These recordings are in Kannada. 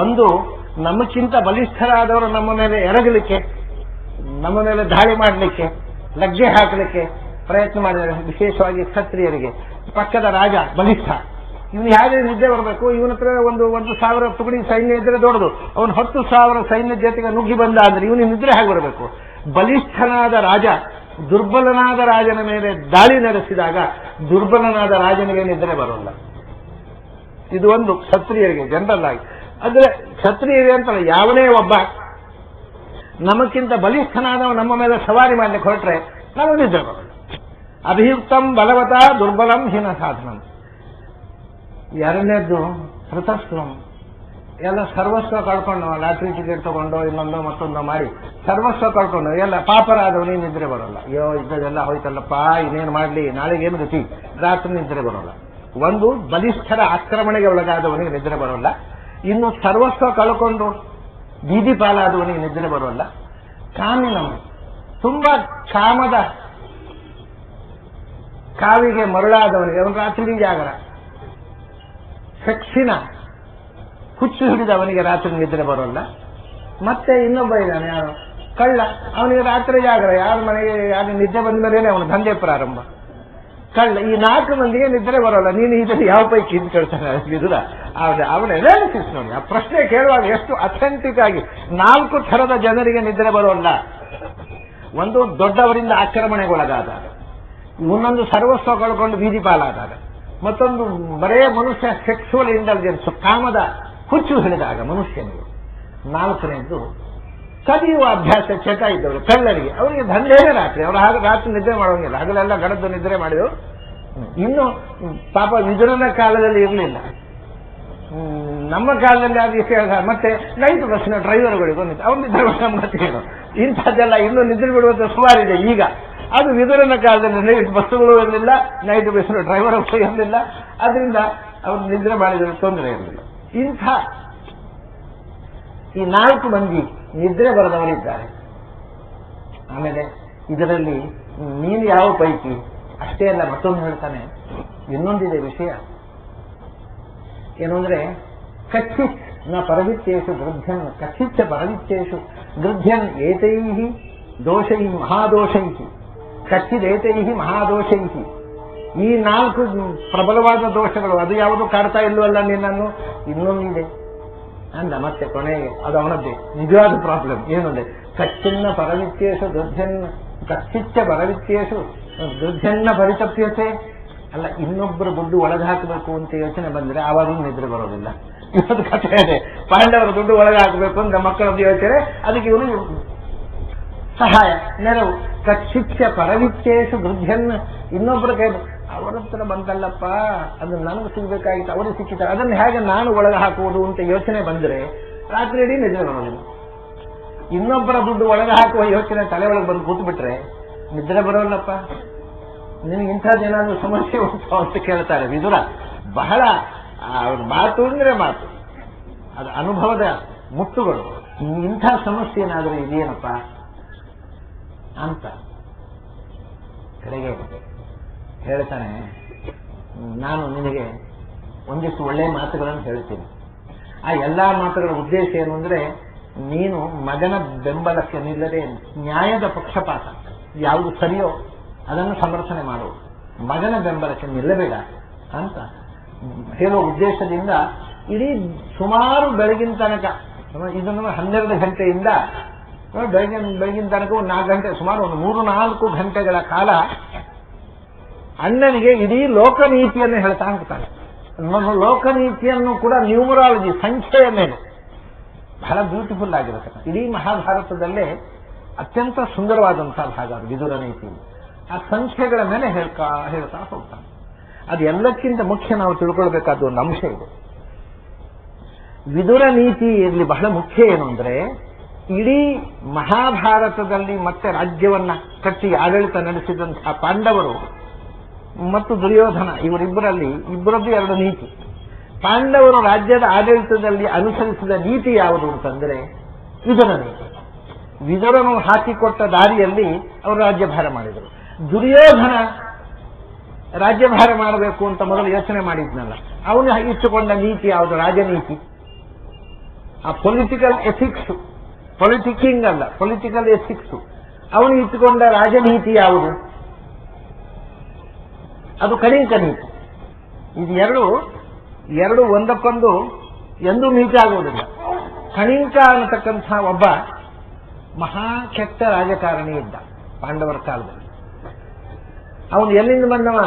ಒಂದು, ನಮಗಿಂತ ಬಲಿಷ್ಠರಾದವರು ನಮ್ಮ ಮೇಲೆ ಎರಗಲಿಕ್ಕೆ, ನಮ್ಮ ಮೇಲೆ ದಾಳಿ ಮಾಡಲಿಕ್ಕೆ, ಲಗ್ಗೆ ಹಾಕಲಿಕ್ಕೆ ಪ್ರಯತ್ನ ಮಾಡಿದರೆ, ವಿಶೇಷವಾಗಿ ಕ್ಷತ್ರಿಯರಿಗೆ. ಪಕ್ಕದ ರಾಜ ಬಲಿಷ್ಠ, ಇವನು ಹೇಗೆ ನಿದ್ದೆ ಬರಬೇಕು? ಇವನ ಹತ್ರ 1,000 ತುಕಡಿ ಸೈನ್ಯ ಇದ್ರೆ ದೊಡ್ಡದು, ಅವನು 10,000 ಸೈನ್ಯ ಜೊತೆಗೆ ನುಗ್ಗಿ ಬಂದ ಅಂದ್ರೆ ಇವನು ನಿದ್ರೆ ಹೇಗೆ ಬರಬೇಕು? ಬಲಿಷ್ಠನಾದ ರಾಜ ದುರ್ಬಲನಾದ ರಾಜನ ಮೇಲೆ ದಾಳಿ ನಡೆಸಿದಾಗ ದುರ್ಬಲನಾದ ರಾಜನಿಗೆ ನಿದ್ರೆ ಬರೋಲ್ಲ. ಇದು ಒಂದು ಕ್ಷತ್ರಿಯರಿಗೆ ಜನರಲ್ ಆಗಿ. ಅಂದ್ರೆ ಕ್ಷತ್ರಿಯರಿಗೆ ಅಂತಲ್ಲ, ಯಾವನೇ ಒಬ್ಬ ನಮಗಿಂತ ಬಲಿಷ್ಠನಾದವ ನಮ್ಮ ಮೇಲೆ ಸವಾರಿ ಮಾಡ್ಲಿಕ್ಕೆ ಹೊರಟ್ರೆ ನಾವು ನಿದ್ರೆ ಬರೋಲ್ಲ. ಅಭಿಯುಕ್ತಂ ಬಲವತ ದುರ್ಬಲಂ ಹೀನ ಸಾಧನಂ. ಎರಡನೇದ್ದು ಹೃತಸ್ತ್ರಂ. ಎಲ್ಲ ಸರ್ವಸ್ವ ಕಳ್ಕೊಂಡು, ಲಾಟ್ರಿ ಟಿಕೆಟ್ ತಗೊಂಡು ಇನ್ನೊಂದು ಮತ್ತೊಂದು ಮಾಡಿ ಸರ್ವಸ್ವ ಕಳ್ಕೊಂಡು ಎಲ್ಲ ಪಾಪರಾದವನಿಗೆ ನಿದ್ರೆ ಬರೋಲ್ಲ. ಅಯ್ಯೋ ಇದ್ದದೆಲ್ಲ ಹೋಯ್ತಲ್ಲಪ್ಪ, ಇನ್ನೇನು ಮಾಡಲಿ, ನಾಳೆಗೇನು ಗತಿ, ರಾತ್ರಿ ನಿದ್ರೆ ಬರೋಲ್ಲ. ಒಂದು, ಬಲಿಷ್ಠರ ಆಕ್ರಮಣೆಗೆ ಒಳಗಾದವನಿಗೆ ನಿದ್ರೆ ಬರೋಲ್ಲ. ಇನ್ನು ಸರ್ವಸ್ವ ಕಳ್ಕೊಂಡು ಬೀದಿ ಪಾಲಾದವನಿಗೆ ನಿದ್ರೆ ಬರೋಲ್ಲ. ಕಾಮಿನಂ, ತುಂಬಾ ಕಾಮದ ಕಾವಿಗೆ ಮರಳಾದವನಿಗೆ ಅವನು ರಾತ್ರಿ ಜಾಗರ. ಸೆಕ್ಸಿನ ಹುಚ್ಚು ಹಿಡಿದವನಿಗೆ ರಾತ್ರಿ ನಿದ್ರೆ ಬರೋಲ್ಲ. ಮತ್ತೆ ಇನ್ನೊಬ್ಬ ಇದ್ದಾನೆ, ಯಾರು ಕಳ್ಳ, ಅವನಿಗೆ ರಾತ್ರಿ ಜಾಗರ. ಯಾರ ಮನೆಗೆ ಯಾರು ನಿದ್ದೆ ಬಂದ ಮೇಲೇನೆ ಅವನು ದಂಧೆ ಪ್ರಾರಂಭ. ಕಳ್ಳ, ಈ 4 ಮಂದಿಗೆ ನಿದ್ರೆ ಬರೋಲ್ಲ. ನೀನು ಇದನ್ನು ಯಾವ ಪೈಕಿ ಇದು ಕೇಳ್ತಾನೆ ವಿದುರ. ಅವನ ಅನಾಲಿಸಿಸ್ ನೋಡಿ, ಆ ಪ್ರಶ್ನೆ ಕೇಳುವಾಗ ಎಷ್ಟು ಅಥೆಂಟಿಕ್ ಆಗಿ. 4 ಥರದ ಜನರಿಗೆ ನಿದ್ರೆ ಬರೋಲ್ಲ. ಒಂದು, ದೊಡ್ಡವರಿಂದ ಆಕ್ರಮಣೆಗೊಳಗಾದಾಗ. ಇನ್ನೊಂದು, ಸರ್ವಸ್ವ ಕಳ್ಕೊಂಡು ಬೀದಿ ಪಾಲಾದಾಗ. ಮತ್ತೊಂದು, ಬರೇ ಮನುಷ್ಯ ಸೆಕ್ಸುವಲ್ ಇಂಟೆಲಿಜೆನ್ಸ್, ಕಾಮದ ಹುಚ್ಚು ಹಿಡಿದಾಗ ಮನುಷ್ಯನಿಗೆ. 4ನೇದ್ದು, ಕದಿಯುವ ಅಭ್ಯಾಸ ಚಟ ಇದ್ದವರು ಕಳ್ಳರಿಗೆ. ಅವರಿಗೆ ದಂಧೆಯೇ ರಾತ್ರಿ. ಅವರು ಹಾಗೆ ರಾತ್ರಿ ನಿದ್ರೆ ಮಾಡೋಂಗಿಲ್ಲ, ಹಗಲೆಲ್ಲ ಗಡದ್ದು ನಿದ್ರೆ ಮಾಡಿದವರು. ಇನ್ನು ಪಾಪ ವಿದುರನ ಕಾಲದಲ್ಲಿ ಇರಲಿಲ್ಲ, ನಮ್ಮ ಕಾಲದಲ್ಲಿ ಅದು ಇಷ್ಟ. ಮತ್ತೆ ನೈಟ್ ಬಸ್ಸಿನ ಡ್ರೈವರ್ಗಳಿಗೂ ಅವ್ರು ನಿದ್ರೆ ಮಾಡೋ ಇಂಥದ್ದೆಲ್ಲ ಇನ್ನೂ ನಿದ್ರೆ ಬಿಡುವಂತ ಸುಮಾರಿದೆ ಈಗ. ಅದು ವಿದುರನ ಕಾಲದಲ್ಲಿ ನೈಟ್ ಬಸ್ಸುಗಳು ಇರಲಿಲ್ಲ, ನೈಟ್ ಬಸ್ಸಿನ ಡ್ರೈವರ್ಗಳು ಇರಲಿಲ್ಲ. ಅದರಿಂದ ಅವರು ನಿದ್ರೆ ಮಾಡಿದ್ರೆ ತೊಂದರೆ ಇರಲಿಲ್ಲ. ಇಂಥ ಈ 4 ಮಂದಿ ನಿದ್ರೆ ಬರೆದವರಿದ್ದಾರೆ. ಆಮೇಲೆ ಇದರಲ್ಲಿ ನೀನು ಯಾವ ಪೈಕಿ ಅಷ್ಟೇ ಅಲ್ಲ, ಮತ್ತೊಂದು ಹೇಳ್ತಾನೆ. ಇನ್ನೊಂದಿದೆ ವಿಷಯ ಏನು ಅಂದ್ರೆ, ಕಚ್ಚಿತ್ ನ ಪರವಿತ್ಯೇಷು ಗೃಧ್ಯನ್ ಕಚ್ಚಿಚ್ಚ ಪರವಿತ್ಯೇಷು ಗೃಧ್ಯನ್ ಏತೈಹಿ ದೋಷೈ ಮಹಾದೋಷೈಹಿ ಕಚ್ಚಿದೇತೈಹಿ ಮಹಾದೋಷೈಹಿ. ಈ 4 ಪ್ರಬಲವಾದ ದೋಷಗಳು, ಅದು ಯಾವುದು ಕಾಡ್ತಾ ಇಲ್ವಲ್ಲ ನಿನ್ನನ್ನು, ಇನ್ನೊಂದಿದೆ ಅಂದ. ಮತ್ತೆ ಕೊನೆಗೆ ಅದು ಅವನದ್ದೇ ನಿಜವಾದ ಪ್ರಾಬ್ಲಮ್. ಏನಂದ್ರೆ, ಕಚ್ಚಿನ್ನ ಪರವಿತ್ಯೇಷು ದುರ್ಜನ್ ಕಚ್ಚಿಚ್ಚ ಪರವಿತ್ಯೇಷು ದುರ್ಜನ್ನ ಪರಿತಪ್ಯತೆ. ಅಲ್ಲ, ಇನ್ನೊಬ್ಬರು ದುಡ್ಡು ಒಳಗೆ ಹಾಕಬೇಕು ಅಂತ ಯೋಚನೆ ಬಂದ್ರೆ ಆವಾಗ ನಿದ್ರೆ ಬರೋದಿಲ್ಲ. ಇವತ್ತು ಕಥೆ ಇದೆ, ಪಾಂಡವರ ದುಡ್ಡು ಒಳಗೆ ಹಾಕಬೇಕು ಅಂದ್ರೆ ಮಕ್ಕಳದ್ದು ಯೋಚನೆ, ಅದಕ್ಕೆ ಇವನು ಸಹಾಯ, ನೆರವು. ಕಚ್ಚಿಚ್ಚ ಪರವಿತ್ಯೇಷು ದುರ್ಜನ್, ಇನ್ನೊಬ್ಬರ ಕೈ ಅವರ ಹತ್ರ ಬಂತಲ್ಲಪ್ಪ, ಅದು ನನಗೆ ಸಿಗ್ಬೇಕಾಗಿತ್ತು, ಅವರು ಸಿಕ್ಕಿದ್ದಾರೆ, ಅದನ್ನು ಹೇಗೆ ನಾನು ಒಳಗೆ ಹಾಕುವುದು ಅಂತ ಯೋಚನೆ ಬಂದ್ರೆ ರಾತ್ರಿ ಇಡೀ ನಿದ್ರೆ ಬರೋದಿಲ್ಲ. ಇನ್ನೊಬ್ಬರ ದುಡ್ಡು ಒಳಗೆ ಹಾಕುವ ಯೋಚನೆ ತಲೆ ಒಳಗೆ ಬಂದು ಕೂತು ಬಿಟ್ರೆ ನಿದ್ರೆ ಬರೋಲ್ಲಪ್ಪ. ನಿನಗೆ ಇಂಥದ್ದೇನಾದ್ರೂ ಸಮಸ್ಯೆ ಉಂಟು ಅಂತ ಕೇಳ್ತಾರೆ ವಿದುರ. ಬಹಳ ಅವ್ರ ಮಾತು ಅಂದ್ರೆ ಮಾತು, ಅದು ಅನುಭವದ ಮುತ್ತುಗಳು. ಇಂಥ ಸಮಸ್ಯೆ ಏನಾದರೂ ಇದೆಯೇನಪ್ಪ ಅಂತ ಕಡೆಗೆ ಹೇಳ್ತಾನೆ. ನಾನು ನಿನಗೆ ಒಂದಿಷ್ಟು ಒಳ್ಳೆಯ ಮಾತುಗಳನ್ನು ಹೇಳ್ತೀನಿ. ಆ ಎಲ್ಲಾ ಮಾತುಗಳ ಉದ್ದೇಶ ಏನು ಅಂದ್ರೆ, ನೀನು ಮಗನ ಬೆಂಬಲಕ್ಕೆ ನಿಲ್ಲದೆ ನ್ಯಾಯದ ಪಕ್ಷಪಾತ ಯಾವುದು ಸರಿಯೋ ಅದನ್ನು ಸಮರ್ಥನೆ ಮಾಡು, ಮಗನ ಬೆಂಬಲಕ್ಕೆ ನಿಲ್ಲಬೇಡ ಅಂತ ಹೇಳುವ ಉದ್ದೇಶದಿಂದ ಇಡೀ ಸುಮಾರು ಬೆಳಗಿನ ತನಕ, ಇದನ್ನು 12 ಗಂಟೆಯಿಂದ ಬೆಳಗಿನ ತನಕ 4 ಗಂಟೆ, ಸುಮಾರು ಒಂದು 3-4 ಗಂಟೆಗಳ ಕಾಲ ಅಣ್ಣನಿಗೆ ಇಡೀ ಲೋಕನೀತಿಯನ್ನು ಹೇಳ್ತಾ ಹೋಗ್ತಾನೆ. ಲೋಕನೀತಿಯನ್ನು ಕೂಡ ನ್ಯೂಮರಾಲಜಿ, ಸಂಖ್ಯೆಯ ಮೇಲೆ ಬಹಳ ಬ್ಯೂಟಿಫುಲ್ ಆಗಿರುತ್ತೆ. ಇಡೀ ಮಹಾಭಾರತದಲ್ಲೇ ಅತ್ಯಂತ ಸುಂದರವಾದಂತಹ ಭಾಗ ವಿದುರ ನೀತಿ. ಆ ಸಂಖ್ಯೆಗಳ ಮೇಲೆ ಹೇಳ್ತಾ ಹೋಗ್ತಾನೆ. ಅದು ಎಲ್ಲಕ್ಕಿಂತ ಮುಖ್ಯ ನಾವು ತಿಳ್ಕೊಳ್ಬೇಕಾದ ಒಂದು ಅಂಶ ಇದೆ. ವಿದುರ ನೀತಿಯಲ್ಲಿ ಬಹಳ ಮುಖ್ಯ ಏನು ಅಂದ್ರೆ, ಇಡೀ ಮಹಾಭಾರತದಲ್ಲಿ ಮತ್ತೆ ರಾಜ್ಯವನ್ನ ಕಟ್ಟಿ ಆಡಳಿತ ನಡೆಸಿದಂತಹ ಪಾಂಡವರು ಮತ್ತು ದುರ್ಯೋಧನ, ಇವರಿಬ್ಬರದ್ದು 2 ನೀತಿ. ಪಾಂಡವರು ರಾಜ್ಯದ ಆಡಳಿತದಲ್ಲಿ ಅನುಸರಿಸಿದ ನೀತಿ ಯಾವುದು ಅಂತಂದ್ರೆ ವಿದುರ ನೀತಿ. ವಿದುರನು ಹಾಕಿಕೊಟ್ಟ ದಾರಿಯಲ್ಲಿ ಅವರು ರಾಜ್ಯಭಾರ ಮಾಡಿದರು. ದುರ್ಯೋಧನ ರಾಜ್ಯಭಾರ ಮಾಡಬೇಕು ಅಂತ ಮೊದಲು ಯೋಚನೆ ಮಾಡಿದ್ನಲ್ಲ, ಅವನು ಇಟ್ಟುಕೊಂಡ ನೀತಿ ಯಾವುದು? ರಾಜನೀತಿ. ಆ ಪೊಲಿಟಿಕಲ್ ಎಥಿಕ್ಸ್, ಪೊಲಿಟಿಕಿಂಗ್ ಅಲ್ಲ, ಪೊಲಿಟಿಕಲ್ ಎಥಿಕ್ಸ್. ಅವನು ಇಟ್ಟುಕೊಂಡ ರಾಜನೀತಿ ಯಾವುದು? ಅದು ಕಣಿಂಕ ನೀತಿ. ಇದು ಎರಡು ಒಂದಕ್ಕೊಂದು ಎಂದೂ ಮೀಟ್ ಆಗುವುದಿಲ್ಲ. ಕಣಿಂಕ ಅನ್ನತಕ್ಕಂಥ ಒಬ್ಬ ಮಹಾ ಕೆಟ್ಟ ರಾಜಕಾರಣಿ ಇದ್ದ ಪಾಂಡವರ ಕಾಲದಲ್ಲಿ. ಅವನು ಎಲ್ಲಿಂದ ಬಂದವ?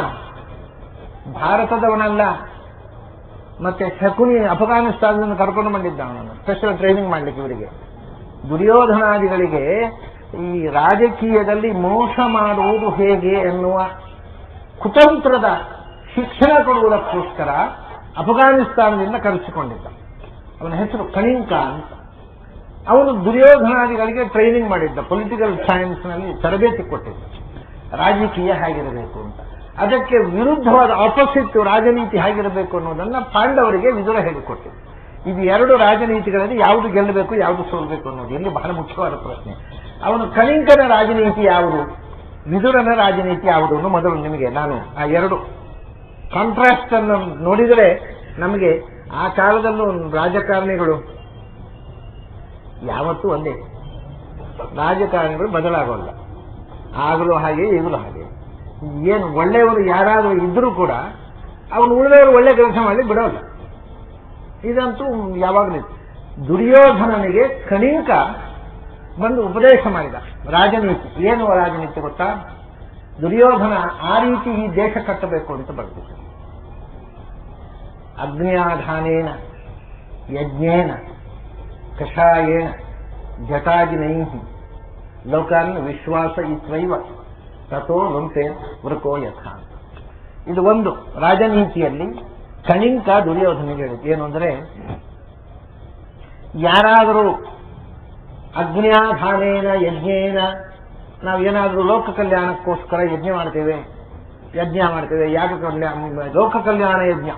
ಭಾರತದವನಲ್ಲ, ಮತ್ತೆ ಶಕುನಿ ಅಫ್ಘಾನಿಸ್ತಾನದಿಂದ ಕರ್ಕೊಂಡು ಬಂದಿದ್ದ ಅವನನ್ನು ಸ್ಪೆಷಲ್ ಟ್ರೈನಿಂಗ್ ಮಾಡಲಿಕ್ಕೆ. ಇವರಿಗೆ ದುರ್ಯೋಧನಾದಿಗಳಿಗೆ ಈ ರಾಜಕೀಯದಲ್ಲಿ ಮೋಸ ಮಾಡುವುದು ಹೇಗೆ ಎನ್ನುವ ಕುತಂತ್ರದ ಶಿಕ್ಷಣ ಕೊಡುವುದಕ್ಕೋಸ್ಕರ ಅಫ್ಘಾನಿಸ್ತಾನದಿಂದ ಕರೆಸಿಕೊಂಡಿದ್ದ. ಅವನ ಹೆಸರು ಕಣಿಂಕ ಅಂತ. ಅವನು ದುರ್ಯೋಧನಾದಿಗಳಿಗೆ ಟ್ರೈನಿಂಗ್ ಮಾಡಿದ್ದ, ಪೊಲಿಟಿಕಲ್ ಸೈನ್ಸ್ನಲ್ಲಿ ತರಬೇತಿ ಕೊಟ್ಟಿದ್ದ, ರಾಜಕೀಯ ಹೇಗಿರಬೇಕು ಅಂತ. ಅದಕ್ಕೆ ವಿರುದ್ಧವಾದ ಆಪೋಸಿಟ್ ರಾಜನೀತಿ ಹೇಗಿರಬೇಕು ಅನ್ನೋದನ್ನ ಪಾಂಡವರಿಗೆ ವಿದುರ ಹೇಳಿಕೊಟ್ಟಿದ್ದ. ಇದು ಎರಡು ರಾಜನೀತಿಗಳಲ್ಲಿ ಯಾವುದು ಗೆಲ್ಲಬೇಕು, ಯಾವುದು ಸೋಲ್ಬೇಕು ಅನ್ನೋದು ಇಲ್ಲಿ ಬಹಳ ಮುಖ್ಯವಾದ ಪ್ರಶ್ನೆ. ಅವನು ಕಣಿಂಕನ ರಾಜನೀತಿ ಯಾವುದು, ವಿದುರನ ರಾಜನೀತಿ ಯಾವುದು ಮೊದಲು ನಿಮಗೆ ನಾನು ಆ ಎರಡು ಕಾಂಟ್ರಾಸ್ಟ್ ಅನ್ನು ನೋಡಿದರೆ ನಮಗೆ ಆ ಕಾಲದಲ್ಲೂ ರಾಜಕಾರಣಿಗಳು ಯಾವತ್ತೂ ಒಂದೇ, ರಾಜಕಾರಣಿಗಳು ಬದಲಾಗೋಲ್ಲ. ಆಗಲೂ ಹಾಗೆ ಈಗಲೂ ಹಾಗೆ. ಏನು ಒಳ್ಳೆಯವರು ಯಾರಾದರೂ ಇದ್ರೂ ಕೂಡ ಅವನು ಉಳಿದವರು ಒಳ್ಳೆ ಕೆಲಸ ಮಾಡಿ ಬಿಡೋಲ್ಲ. ಇದಂತೂ ಯಾವಾಗಲೂ. ದುರ್ಯೋಧನನಿಗೆ ಕಣಿಂಕ ಬಂದು ಉಪದೇಶ ಮಾಡಿದ ರಾಜನೀತಿ. ಏನು ರಾಜನೀತಿ ಗೊತ್ತಾ? ದುರ್ಯೋಧನ ಆ ರೀತಿ ಈ ದೇಶ ಕಟ್ಟಬೇಕು ಅಂತ ಬರ್ತಿದ್ದ. ಅಗ್ನ್ಯಾಧಾನೇನ ಯಜ್ಞೇನ ಕಷಾಯೇನ ಜಟಾಜಿನೈಹಿ ಲೋಕಾನ್ ವಿಶ್ವಾಸ ಇತ್ವೈವ ತಥೋ ಲುಂಟೆ ವೃಕೋ ಯಥ. ಇದು ಒಂದು ರಾಜನೀತಿಯಲ್ಲಿ ಕಣಿಂಕ ದುರ್ಯೋಧನಿಗೆ ಹೇಳಿದ್ದು. ಏನು ಅಂದರೆ, ಯಾರಾದರೂ ಅಗ್ನ್ಯಾಧಾನೇನ ಯಜ್ಞೇನ, ನಾವೇನಾದರೂ ಲೋಕ ಕಲ್ಯಾಣಕ್ಕೋಸ್ಕರ ಯಜ್ಞ ಮಾಡ್ತೇವೆ, ಯಾಗ ಕಲ್ಯಾಣ, ಲೋಕ ಕಲ್ಯಾಣ ಯಜ್ಞ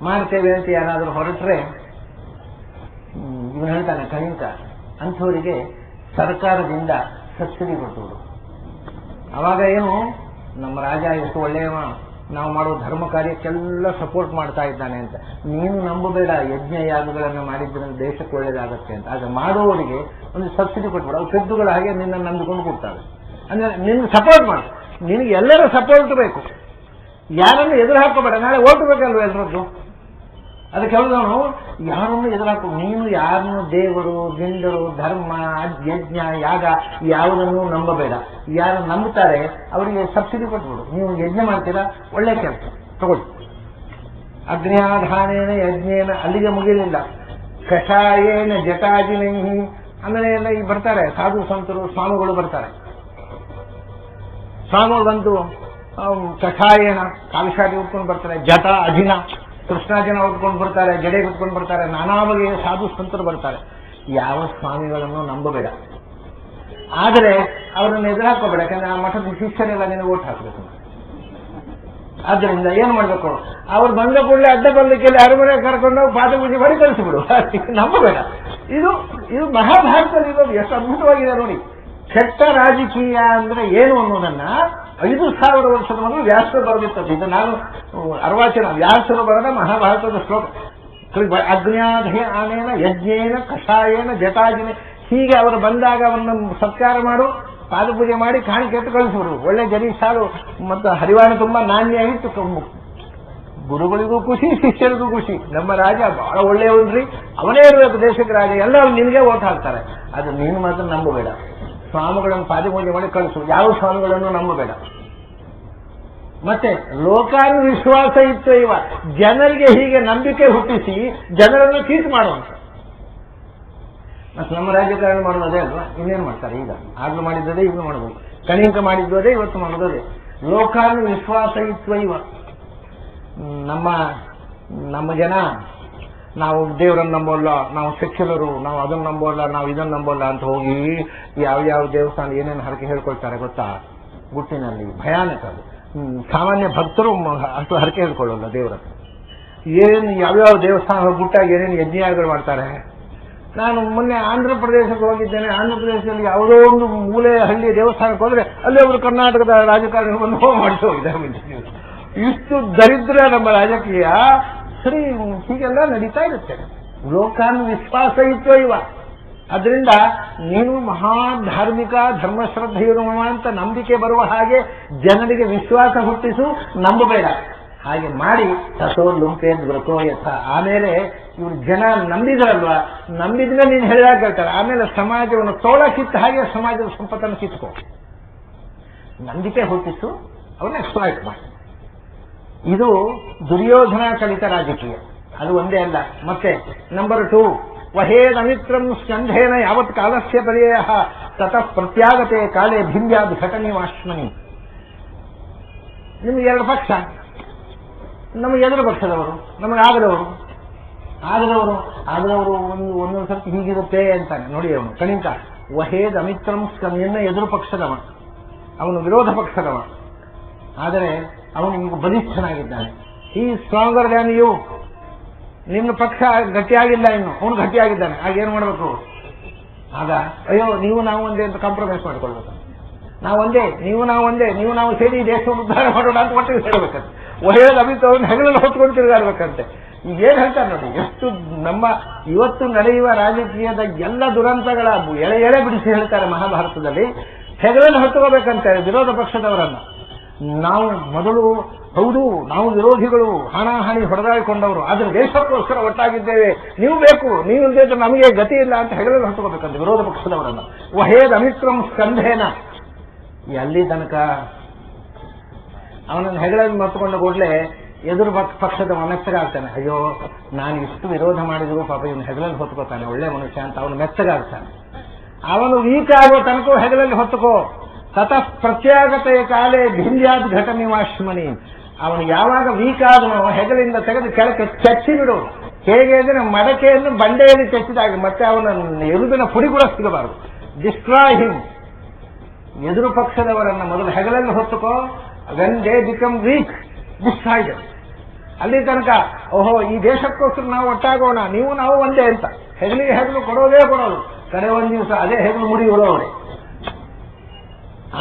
ಮಾಡ್ತೇವೆ ಅಂತ ಯಾರಾದರೂ ಹೊರಟ್ರೆ, ಇವನು ಹೇಳ್ತಾನೆ ಕಣಿಂಕ, ಅಂಥವರಿಗೆ ಸರ್ಕಾರದಿಂದ ಸಬ್ಸಿಡಿ ಕೊಟ್ಟುವುದು. ಅವಾಗ ಏನು, ನಮ್ಮ ರಾಜ ಎಷ್ಟು ಒಳ್ಳೆಯವ, ನಾವು ಮಾಡೋ ಧರ್ಮ ಕಾರ್ಯಕ್ಕೆಲ್ಲ ಸಪೋರ್ಟ್ ಮಾಡ್ತಾ ಇದ್ದಾನೆ ಅಂತ. ನೀನು ನಂಬಬೇಡ, ಯಜ್ಞ ಯಾಗಗಳನ್ನು ಮಾಡಿದ್ರೆ ದೇಶಕ್ಕೆ ಒಳ್ಳೇದಾಗತ್ತೆ ಅಂತ. ಆಗ ಮಾಡುವವರಿಗೆ ಒಂದು ಸಬ್ಸಿಡಿ ಕೊಟ್ಬಿಡ. ಅವು ಪೆದ್ದುಗಳು ಹಾಗೆ ನಿನ್ನ ನಂಬಿಕೊಂಡು ಕೊಡ್ತಾರೆ. ಅಂದ್ರೆ ನಿನ್ನ ಸಪೋರ್ಟ್ ಮಾಡು, ನಿನಗೆ ಎಲ್ಲರ ಸಪೋರ್ಟ್ ಬೇಕು, ಯಾರನ್ನು ಎದುರು ಹಾಕೋಬೇಡ. ನಾಳೆ ಓಟ್ ಬೇಕಲ್ವ ಎಲ್ಲರದ್ದು. ಅದಕ್ಕೆ ಹೇಳಿದವನು ಯಾರನ್ನು ಎದುರು ಹಾಕೋ, ನೀನು ಯಾರನ್ನು ದೇವರು, ಗಿಂಡರು, ಧರ್ಮ, ಯಜ್ಞ, ಯಾಗ ಯಾವುದನ್ನು ನಂಬಬೇಡ. ಯಾರು ನಂಬುತ್ತಾರೆ ಅವರಿಗೆ ಸಬ್ಸಿಡಿ ಕೊಟ್ಬಿಡು. ನೀವು ಯಜ್ಞ ಮಾಡ್ತೀರಾ, ಒಳ್ಳೆ ಕೆಲಸ ತಗೊಳ್ಳಿ. ಅಗ್ನ್ಯಾಧಾನೇನ ಯಜ್ಞೇನ ಅಲ್ಲಿಗೆ ಮುಗಿಲಿಲ್ಲ. ಕಷಾಯೇನ ಜಟಾಜಿನೈಹಿ, ಆಮೇಲೆ ಎಲ್ಲ ಈ ಬರ್ತಾರೆ ಸಾಧು ಸಂತರು, ಸ್ವಾಮಿಗಳು ಬರ್ತಾರೆ. ಸ್ವಾಮಿಗಳು ಬಂದು ಕಷಾಯೇನ ಕಾಲುಶಾಟಿ ಉಟ್ಕೊಂಡು ಬರ್ತಾರೆ, ಜಟ ಅಜಿನ ಕೃಷ್ಣಾಜನ ಉಟ್ಕೊಂಡು ಬರ್ತಾರೆ, ಜಡೆ ಉಟ್ಕೊಂಡು ಬರ್ತಾರೆ, ನಾನಾ ಬಗೆಯ ಸಾಧು ಸಂತರು ಬರ್ತಾರೆ. ಯಾವ ಸ್ವಾಮಿಗಳನ್ನು ನಂಬಬೇಡ, ಆದರೆ ಅವರನ್ನು ಎದುರು ಹಾಕೋಬೇಡ. ಯಾಕಂದ್ರೆ ಆ ಮಠದ ಶಿಷ್ಯರೆಲ್ಲ ನಿನಗೆ ಓಟ್ ಹಾಕಬೇಕು. ಆದ್ದರಿಂದ ಏನು ಮಾಡಬೇಕು, ಅವ್ರು ಬಂದ ಕೂಡಲೇ ಅಡ್ಡ ಬರಲಿಕ್ಕೆ ಅರಮನೆ ಕರ್ಕೊಂಡು ಪಾದ ಪೂಜೆ ಮಾಡಿ ಕಳಿಸಿಬಿಡು, ನಂಬಬೇಡ. ಇದು ಮಹಾಭಾರತದಲ್ಲಿ ಇರೋದು ಎಷ್ಟು ಅದ್ಭುತವಾಗಿದೆ ನೋಡಿ. ಕೆಟ್ಟ ರಾಜಕೀಯ ಅಂದ್ರೆ ಏನು ಅನ್ನೋದನ್ನ 5,000 ವರ್ಷದ ಮೊದಲು ವ್ಯಾಸರು ಬರೆದಿರ್ತದೆ. ಇದು ನಾನು ಅರ್ವಾಚನ ವ್ಯಾಸರು ಬರೆದ ಮಹಾಭಾರತದ ಶ್ಲೋಕ. ಅಗ್ನ್ಯಾಧಾನೇನ ಯಜ್ಞೇನ ಕಷಾಯೇನ ಜಟಾಜಿನ, ಹೀಗೆ ಅವರು ಬಂದಾಗ ಅವರನ್ನು ಸತ್ಕಾರ ಮಾಡು, ಪಾದಪೂಜೆ ಮಾಡಿ ಕಾಣಿಕೆ ಎತ್ತು ಕಳಿಸಿಬಿಡು. ಒಳ್ಳೆ ಜರಿ ಸಾರು ಮತ್ತು ಹರಿವಾಣ ತುಂಬಾ ನಾಣ್ಯ ಇಟ್ಟು ಗುರುಗಳಿಗೂ ಖುಷಿ, ಶಿಷ್ಯರಿಗೂ ಖುಷಿ. ನಮ್ಮ ರಾಜ ಬಹಳ ಒಳ್ಳೆಯವನ್ರಿ, ಅವನೇ ಇರಬೇಕು ದೇಶಕ್ಕೆ ರಾಜ, ಎಲ್ಲ ನಿನಗೆ ಓಟ್ ಹಾಕ್ತಾರೆ. ಅದು ನೀನು ಮಾತ್ರ ನಂಬಬೇಡ. ಸ್ವಾಮಿಗಳನ್ನು ಪಾದಪೂಜೆ ಮಾಡಿ ಕಳಿಸು, ಯಾವ ಸ್ವಾಮಿಗಳನ್ನು ನಂಬಬೇಡ. ಮತ್ತೆ ಲೋಕಾನು ವಿಶ್ವಾಸ ಇತ್ತು ಇವ, ಜನರಿಗೆ ಹೀಗೆ ನಂಬಿಕೆ ಹುಟ್ಟಿಸಿ ಜನರನ್ನು ಚೀಟ್ ಮಾಡುವಂತ. ಮತ್ತೆ ನಮ್ಮ ರಾಜಕಾರಣ ಮಾಡೋದೇ ಅಲ್ವಾ, ಇನ್ನೇನು ಮಾಡ್ತಾರೆ? ಈಗ ಆಗ್ಲೂ ಮಾಡಿದ್ದದೇ ಈಗಲೂ ಮಾಡಬಹುದು. ಕಣಿಂಕ ಮಾಡಿದ್ದೋದೇ ಇವತ್ತು ಮಾಡೋದೇ. ಲೋಕಾನು ವಿಶ್ವಾಸ ಇತ್ತು ಇವ, ನಮ್ಮ ಜನ ನಾವು ದೇವರನ್ನು ನಂಬೋಲ್ಲ, ನಾವು ಸೆಕ್ಯುಲರು, ನಾವು ಅದನ್ನು ನಂಬೋಲ್ಲ, ನಾವು ಇದನ್ನು ನಂಬೋಲ್ಲ ಅಂತ ಹೋಗಿ ಯಾವ ದೇವಸ್ಥಾನ ಏನೇನು ಹರಕೆ ಹೇಳ್ಕೊಳ್ತಾರೆ ಗೊತ್ತಾ? ಗುಟ್ಟಿನಲ್ಲಿ ಭಯಾನಕ. ಅದು ಸಾಮಾನ್ಯ ಭಕ್ತರು ಅಷ್ಟು ಹರಕೆ ಹೇಳ್ಕೊಳ್ಳಲ್ಲ ದೇವರ. ಏನೇನು ಯಾವ್ಯಾವ ದೇವಸ್ಥಾನ ಗುಟ್ಟಾಗಿ ಏನೇನು ಯಜ್ಞಗಳು ಮಾಡ್ತಾರೆ. ನಾನು ಮೊನ್ನೆ ಆಂಧ್ರ ಪ್ರದೇಶಕ್ಕೆ ಹೋಗಿದ್ದೇನೆ. ಆಂಧ್ರ ಪ್ರದೇಶದಲ್ಲಿ ಯಾವುದೋ ಒಂದು ಮೂಲೆ ಹಳ್ಳಿ ದೇವಸ್ಥಾನಕ್ಕೆ ಹೋದ್ರೆ ಅಲ್ಲಿ ಅವರು ಕರ್ನಾಟಕದ ರಾಜಕಾರಣಿಗಳು ಬಂದು ಹೋಗಿ ಮಾಡಿಸಿ ಹೋಗಿದ್ದಾರೆ. ಇಷ್ಟು ದರಿದ್ರ ನಮ್ಮ ರಾಜಕೀಯ. ಸರಿ, ಹೀಗೆಲ್ಲ ನಡೀತಾ ಇರುತ್ತೆ. ಲೋಕಾನ್ ವಿಶ್ವಾಸ ಇತ್ತು ಇವ. ಅದರಿಂದ ನೀನು ಮಹಾಧಾರ್ಮಿಕ ಧರ್ಮಶ್ರದ್ಧೆಯಿರುವ ಅಂತ ನಂಬಿಕೆ ಬರುವ ಹಾಗೆ ಜನರಿಗೆ ವಿಶ್ವಾಸ ಹುಟ್ಟಿಸು, ನಂಬಬೇಡ. ಹಾಗೆ ಮಾಡಿ ತಥೋ ಲುಂಪೇನ್ ವೃತೋ ಯಥ. ಆಮೇಲೆ ಇವರು ಜನ ನಂಬಿದ್ರಲ್ವಾ, ನಂಬಿದ್ರೆ ನೀನು ಹೇಳಿದಾಗ ಹೇಳ್ತಾರೆ. ಆಮೇಲೆ ಸಮಾಜವನ್ನು ತೋಳ ಕಿತ್ತ ಹಾಗೆ ಸಮಾಜದ ಸಂಪತ್ತನ್ನು ಕಿತ್ಕೋ. ನಂಬಿಕೆ ಹುಟ್ಟಿಸು, ಅವನ್ನ ಎಕ್ಸ್ಪ್ಲಾಯ್ಟ್ ಮಾಡಿ. ಇದು ದುರ್ಯೋಧನ ಕಲಿತ ರಾಜಕೀಯ. ಅದು ಒಂದೇ ಅಲ್ಲ. ಮತ್ತೆ ನಂಬರ್ 2, ವಹೇದಮಿತ್ರಂ ಸ್ಕಂಧೇನ ಯಾವತ್ ಕಾಲಸ್ಯ ಪರ್ಯಯ ತತಃ ಪ್ರತ್ಯಾಗತೆ ಕಾಲೇ ಭಿಂದ್ಯಾದ್ ಘಟನಿವಾಶ್ಮನಿ. ನಿಮ್ಗೆ ಎರಡು ಪಕ್ಷ, ನಮಗೆ ಎದುರು ಪಕ್ಷದವರು, ನಮಗೆ ಆಗದವರು ಒಂದೊಂದು ಸರ್ತಿ ಹೀಗಿರುತ್ತೆ ಅಂತಾನೆ. ನೋಡಿ ಅವನು ಕಣಿಕ ವಹೇದ್ ಅಮಿತ್ರಂ ಸ್ಕಂಧೇನ ಎದುರು ಪಕ್ಷದವ, ಅವನು ವಿರೋಧ ಪಕ್ಷದವ. ಆದರೆ ಅವನು ಈಗ ಬಲಿಷ್ಠನಾಗಿದ್ದಾನೆ. ಈ ಸ್ಟ್ರಾಂಗರ್ ದ್ಯಾನ್ ಯು. ನಿನ್ನ ಪಕ್ಷ ಗಟ್ಟಿಯಾಗಿಲ್ಲ, ಇನ್ನು ಅವನು ಗಟ್ಟಿಯಾಗಿದ್ದಾನೆ. ಆಗ ಏನು ಮಾಡಬೇಕು? ಆಗ ಅಯ್ಯೋ ನೀವು ನಾವು ಒಂದೇ ಅಂತ ಕಾಂಪ್ರಮೈಸ್ ಮಾಡ್ಕೊಳ್ಬೇಕು. ನಾವು ಒಂದೇ, ನೀವು ನಾವು ಸೇರಿ ದೇಶವನ್ನು ಉದ್ಧಾರ ಮಾಡೋಣ ಅಂತ ಒಟ್ಟಿಗೆ ಹೇಳಬೇಕಂತೆ. ಒಳ್ಳೆಯದು ಅಭಿತವನ್ನು ಹೆಗಲನ್ನು ಹೊತ್ಕೊಂಡು ತಿರುಗಾಡ್ಬೇಕಂತೆ. ಈಗೇನು ಹೇಳ್ತಾರೆ ನೋಡಿ, ಎಷ್ಟು ನಮ್ಮ ಇವತ್ತು ನಡೆಯುವ ರಾಜಕೀಯದ ಎಲ್ಲ ದುರಂತಗಳ ಎಳೆ ಬಿಡಿಸಿ ಹೇಳ್ತಾರೆ ಮಹಾಭಾರತದಲ್ಲಿ. ಹೆಗಲನ್ನು ಹೊತ್ತುಕೋಬೇಕಂತಾರೆ ವಿರೋಧ ಪಕ್ಷದವರನ್ನ. ನಾವು ಮೊದಲು ಹೌದು, ನಾವು ವಿರೋಧಿಗಳು, ಹಾಣಾಹಾಣಿ ಹೊಡೆದಾಡಿಕೊಂಡವರು, ಆದರೆ ದೇಶಕ್ಕೋಸ್ಕರ ಒಟ್ಟಾಗಿದ್ದೇವೆ, ನೀವು ಬೇಕು, ನೀವು ಇಲ್ಲದೆ ನಮಗೆ ಗತಿ ಇಲ್ಲ ಅಂತ ಹೆಗಲನ್ನು ಹೊತ್ತುಕೋಬೇಕಂತೆ ವಿರೋಧ ಪಕ್ಷದವರನ್ನ. ವಹೇದ್ ಅಮಿತ್ರಂ ಸ್ಕಂಧೇನ. ಎಲ್ಲಿ ತನಕ ಅವನನ್ನು ಹೆಗಲನ್ನು ಹೊತ್ತುಕೊಂಡ ಕೂಡಲೇ ಎದುರು ಪಕ್ಷದ ಮೆತ್ತಗಾಗ್ತಾನೆ. ಅಯ್ಯೋ, ನಾನು ಇಷ್ಟು ವಿರೋಧ ಮಾಡಿದ್ರು ಪಾಪ ಇವನು ಹೆಗಲಲ್ಲಿ ಹೊತ್ಕೋತಾನೆ, ಒಳ್ಳೆ ಮನುಷ್ಯ ಅಂತ ಅವನು ಮೆತ್ತಗಾಗ್ತಾನೆ. ಅವನು ವೀಕ್ ಆಗೋ ತನಕ ಹೆಗಲಲ್ಲಿ ಹೊತ್ತುಕೋ. ತತಃ ಪ್ರತ್ಯಾಗತೆಯ ಕಾಲೇ ಭಿಂದ್ಯಾದ್ ಘಟನಿವಾಶ್ಮನಿ. ಅವನು ಯಾವಾಗ ವೀಕ್ ಆದನೋ ಹೆಗಲಿಂದ ತೆಗೆದು ಕೆಳಕ್ಕೆ ಚಚ್ಚಿ ಬಿಡು. ಹೇಗೆ ಅಂದರೆ ಮಡಕೆಯನ್ನು ಬಂಡೆಯಲ್ಲಿ ಚಚ್ಚಿದಾಗ ಮತ್ತೆ ಅವನ ಎರುಬಿನ ಪುಡಿ ಕೂಡ ಸಿಗಬಾರದು. Destroy him. ಎದುರು ಪಕ್ಷದವರನ್ನ ಮೊದಲು ಹೆಗಲಲ್ಲಿ ಹೊತ್ತುಕೋ. When they become weak, destroy them. ಅಲ್ಲಿ ತನಕ ಓಹೋ, ಈ ದೇಶಕ್ಕೋಸ್ಕರ ನಾವು ಒಟ್ಟಾಗೋಣ, ನೀವು ನಾವು ಒಂದೇ ಅಂತ ಹೆಗಲಿಗೆ ಹೆಗಲು ಕೊಡೋದೇ ಕೊಡೋದು. ಕಡೆ ಒಂದು ದಿವಸ ಅದೇ ಹೆಗಲು ಮುರಿಯುವವರೇ.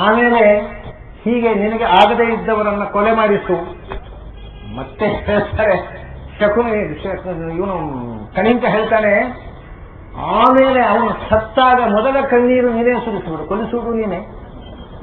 ಆಮೇಲೆ ಹೀಗೆ ನಿನಗೆ ಆಗದೇ ಇದ್ದವರನ್ನ ಕೊಲೆ ಮಾಡಿಸು. ಮತ್ತೆ ಹೇಳ್ತಾರೆ ಇವನು ಕಣಿಂಕ ಹೇಳ್ತಾನೆ, ಆಮೇಲೆ ಅವನು ಸತ್ತಾಗ ಮೊದಲ ಕಣ್ಣೀರು ನೀನೇ ಸುರಿಸಿಬಿಡು, ಕೊಲಿಸುವುದು ನೀನೆ.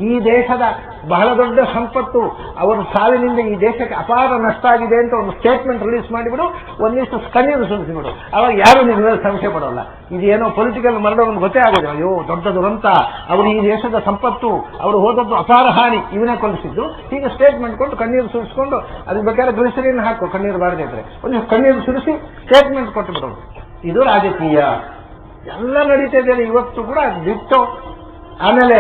ಈ ದೇಶದ ಬಹಳ ದೊಡ್ಡ ಸಂಪತ್ತು, ಅವರ ಸಾವಿನಿಂದ ಈ ದೇಶಕ್ಕೆ ಅಪಾರ ನಷ್ಟ ಆಗಿದೆ ಅಂತ ಒಂದು ಸ್ಟೇಟ್ಮೆಂಟ್ ರಿಲೀಸ್ ಮಾಡಿಬಿಡು, ಒಂದಿಷ್ಟು ಕಣ್ಣೀರು ಸುರಿಸಿಬಿಡು. ಅವಾಗ ಯಾರು ನಿನ್ನ ಸಂಶಯ ಪಡೋಲ್ಲ. ಇದೇನೋ ಪೊಲಿಟಿಕಲ್ ಮರ್ಡರ್ ಗೊತ್ತೇ ಆಗೋದು. ಅಯ್ಯೋ ದೊಡ್ಡ ದುರಂತ, ಅವರು ಈ ದೇಶದ ಸಂಪತ್ತು, ಅವರು ಹೋದದ್ದು ಅಪಾರ ಹಾನಿ, ಇವನೇ ಕೊಲಿಸಿದ್ದು. ಹೀಗೆ ಸ್ಟೇಟ್ಮೆಂಟ್ ಕೊಟ್ಟು ಕಣ್ಣೀರು ಸುರಿಸಿಕೊಂಡು ಅದಕ್ಕೆ ಬೇಕಾದ್ರೆ ಗ್ಲಿಸರಿನ್ ಹಾಕು, ಕಣ್ಣೀರು ಬಾರದೇ ಇದ್ರೆ ಒಂದು ಕಣ್ಣೀರು ಸುರಿಸಿ ಸ್ಟೇಟ್ಮೆಂಟ್ ಕೊಟ್ಟು ಬಿಡೋದು. ಇದು ರಾಜಕೀಯ. ಎಲ್ಲ ನಡೀತಾ ಇದೆ ಇವತ್ತು ಕೂಡ ಬಿಟ್ಟು. ಆಮೇಲೆ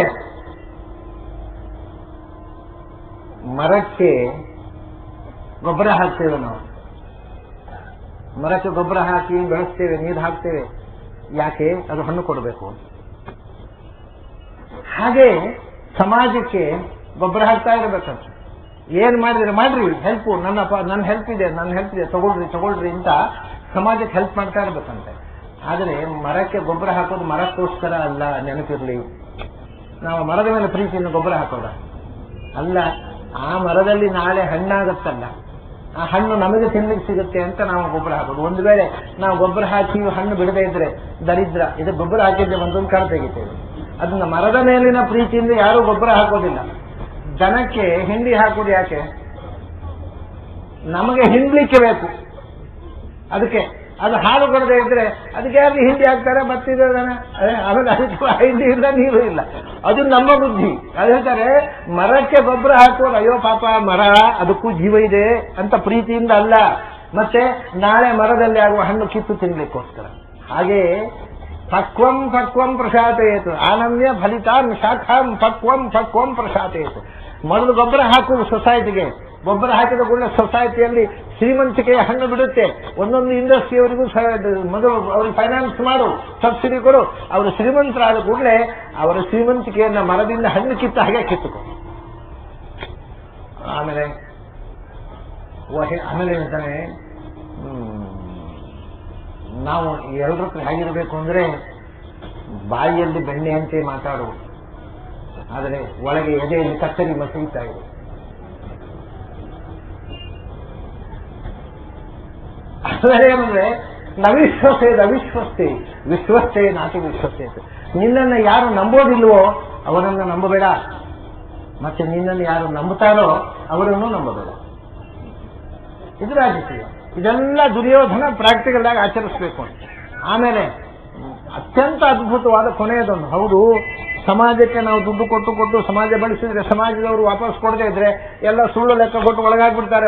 ಮರಕ್ಕೆ ಗೊಬ್ಬರ ಹಾಕ್ತೇವೆ ನಾವು. ಮರಕ್ಕೆ ಗೊಬ್ಬರ ಹಾಕಿ ಬೆಳೆಸ್ತೇವೆ, ನೀರು ಹಾಕ್ತೇವೆ. ಯಾಕೆ? ಅದು ಹಣ್ಣು ಕೊಡಬೇಕು. ಹಾಗೆ ಸಮಾಜಕ್ಕೆ ಗೊಬ್ಬರ ಹಾಕ್ತಾ ಇರಬೇಕಂತ. ಏನ್ ಮಾಡಿದ್ರೆ ಮಾಡ್ರಿ, ಹೆಲ್ಪ್, ನನ್ನ ಹೆಲ್ಪ್ ಇದೆ ತಗೊಳ್ರಿ ಅಂತ ಸಮಾಜಕ್ಕೆ ಹೆಲ್ಪ್ ಮಾಡ್ತಾ ಇರ್ಬೇಕಂತೆ. ಆದರೆ ಮರಕ್ಕೆ ಗೊಬ್ಬರ ಹಾಕೋದು ಮರಕ್ಕೋಸ್ಕರ ಅಲ್ಲ, ನೆನಪಿರ್ಲಿ. ನಾವು ಮರದ ಮೇಲೆ ಪ್ರೀತಿಯನ್ನು ಗೊಬ್ಬರ ಹಾಕೋದ ಅಲ್ಲ. ಆ ಮರದಲ್ಲಿ ನಾಳೆ ಹಣ್ಣಾಗತ್ತಲ್ಲ, ಆ ಹಣ್ಣು ನಮಗೆ ತಿನ್ಲಿಕ್ಕೆ ಸಿಗುತ್ತೆ ಅಂತ ನಾವು ಗೊಬ್ಬರ ಹಾಕೋದು. ಒಂದು ವೇಳೆ ನಾವು ಗೊಬ್ಬರ ಹಾಕಿ ಹಣ್ಣು ಬಿಡದೇ ಇದ್ರೆ ದರಿದ್ರ, ಇದು ಗೊಬ್ಬರ ಹಾಕಿದ್ರೆ ಒಂದೊಂದು ಕಾಳು ತೆಗಿತೇವೆ. ಅದನ್ನ ಮರದ ಮೇಲಿನ ಪ್ರೀತಿಯಿಂದ ಯಾರೂ ಗೊಬ್ಬರ ಹಾಕೋದಿಲ್ಲ. ದನಕ್ಕೆ ಹಿಂಡಿ ಹಾಕೋದು ಯಾಕೆ? ನಮಗೆ ಹಿಂಡ್ಲಿಕ್ಕೆ ಬೇಕು. ಅದಕ್ಕೆ ಅದು ಹಾಲು ಕೊಡದೇ ಇದ್ರೆ ಅದಕ್ಕೆ ಯಾರು ಹಿಂಡಿ ಹಾಕ್ತಾರೆ? ಬತ್ತಿದನ ಆಮೇಲೆ ಅದಕ್ಕೆ ಹಿಂಡಿ ಇಲ್ಲ, ನೀರು ಇಲ್ಲ. ಅದು ನಮ್ಮ ಬುದ್ಧಿ. ಅದು ಹೇಳ್ತಾರೆ ಮರಕ್ಕೆ ಗೊಬ್ಬರ ಹಾಕೋದು, ಅಯ್ಯೋ ಪಾಪ ಮರ, ಅದಕ್ಕೂ ಜೀವ ಇದೆ ಅಂತ ಪ್ರೀತಿಯಿಂದ ಅಲ್ಲ, ಮತ್ತೆ ನಾಳೆ ಮರದಲ್ಲಿ ಆಗುವ ಹಣ್ಣು ಕಿತ್ತು ತಿನ್ಲಿಕ್ಕೋಸ್ಕರ. ಹಾಗೆ ಪಕ್ವಂ ಪ್ರಶಾತೆಯೇತು ಆನಮ್ಯ ಫಲಿತಾನ್ ಶಾಖಾಂ ಪಕ್ವಂ ಪ್ರಶಾತೆಯೇತು. ಮೊದಲು ಗೊಬ್ಬರ ಹಾಕುವುದು ಸೊಸೈಟಿಗೆ. ಗೊಬ್ಬರ ಹಾಕಿದ ಕೂಡಲೇ ಸೊಸೈಟಿಯಲ್ಲಿ ಶ್ರೀಮಂತಿಕೆಯ ಹಣ್ಣು ಬಿಡುತ್ತೆ. ಒಂದೊಂದು ಇಂಡಸ್ಟ್ರಿಯವರಿಗೂ ಮೊದಲು ಅವ್ರಿಗೆ ಫೈನಾನ್ಸ್ ಮಾಡು, ಸಬ್ಸಿಡಿ ಕೊಡು. ಅವರು ಶ್ರೀಮಂತರಾದ ಕೂಡಲೇ ಅವರ ಶ್ರೀಮಂತಿಕೆಯನ್ನ ಮರದಿಂದ ಹಣ್ಣು ಕಿತ್ತ ಹಾಗೆ ಕಿತ್ತುಕೊ. ಆಮೇಲೆ ಹೇಳ್ತಾನೆ, ನಾವು ಎಲ್ಲರ ಹತ್ರ ಹೇಗಿರಬೇಕು ಅಂದ್ರೆ ಬಾಯಿಯಲ್ಲಿ ಬೆಣ್ಣೆಯಂತೆ ಮಾತಾಡು, ಆದರೆ ಒಳಗೆ ಎದೆಯಲ್ಲಿ ಕತ್ತರಿ ಮಸೀತಾ ಇದೆ. ಏನಂದ್ರೆ ನವಿಶ್ವಸೇದ ಅವಿಶ್ವಸ್ತೆ ವಿಶ್ವಸ್ತೆ ನಾತಿ ವಿಶ್ವಸೇತ. ನಿನ್ನನ್ನು ಯಾರು ನಂಬೋದಿಲ್ವೋ ಅವರನ್ನು ನಂಬಬೇಡ, ಮತ್ತೆ ನಿನ್ನನ್ನು ಯಾರು ನಂಬುತ್ತಾರೋ ಅವರನ್ನು ನಂಬಬೇಡ. ಇದು ರಾಜಕೀಯ. ಇದೆಲ್ಲ ದುರ್ಯೋಧನ ಪ್ರಾಕ್ಟಿಕಲ್ ಆಗಿ ಆಚರಿಸಬೇಕು ಅಂತ. ಆಮೇಲೆ ಅತ್ಯಂತ ಅದ್ಭುತವಾದ ಕೊನೆಯದೊಂದು, ಹೌದು ಸಮಾಜಕ್ಕೆ ನಾವು ದುಡ್ಡು ಕೊಟ್ಟು ಸಮಾಜ ಬಳಸಿದ್ರೆ ಸಮಾಜದವರು ವಾಪಸ್ ಕೊಡದೇ ಇದ್ರೆ ಎಲ್ಲ ಸುಳ್ಳು ಲೆಕ್ಕ ಕೊಟ್ಟು ಒಳಗಾಗ್ಬಿಡ್ತಾರೆ.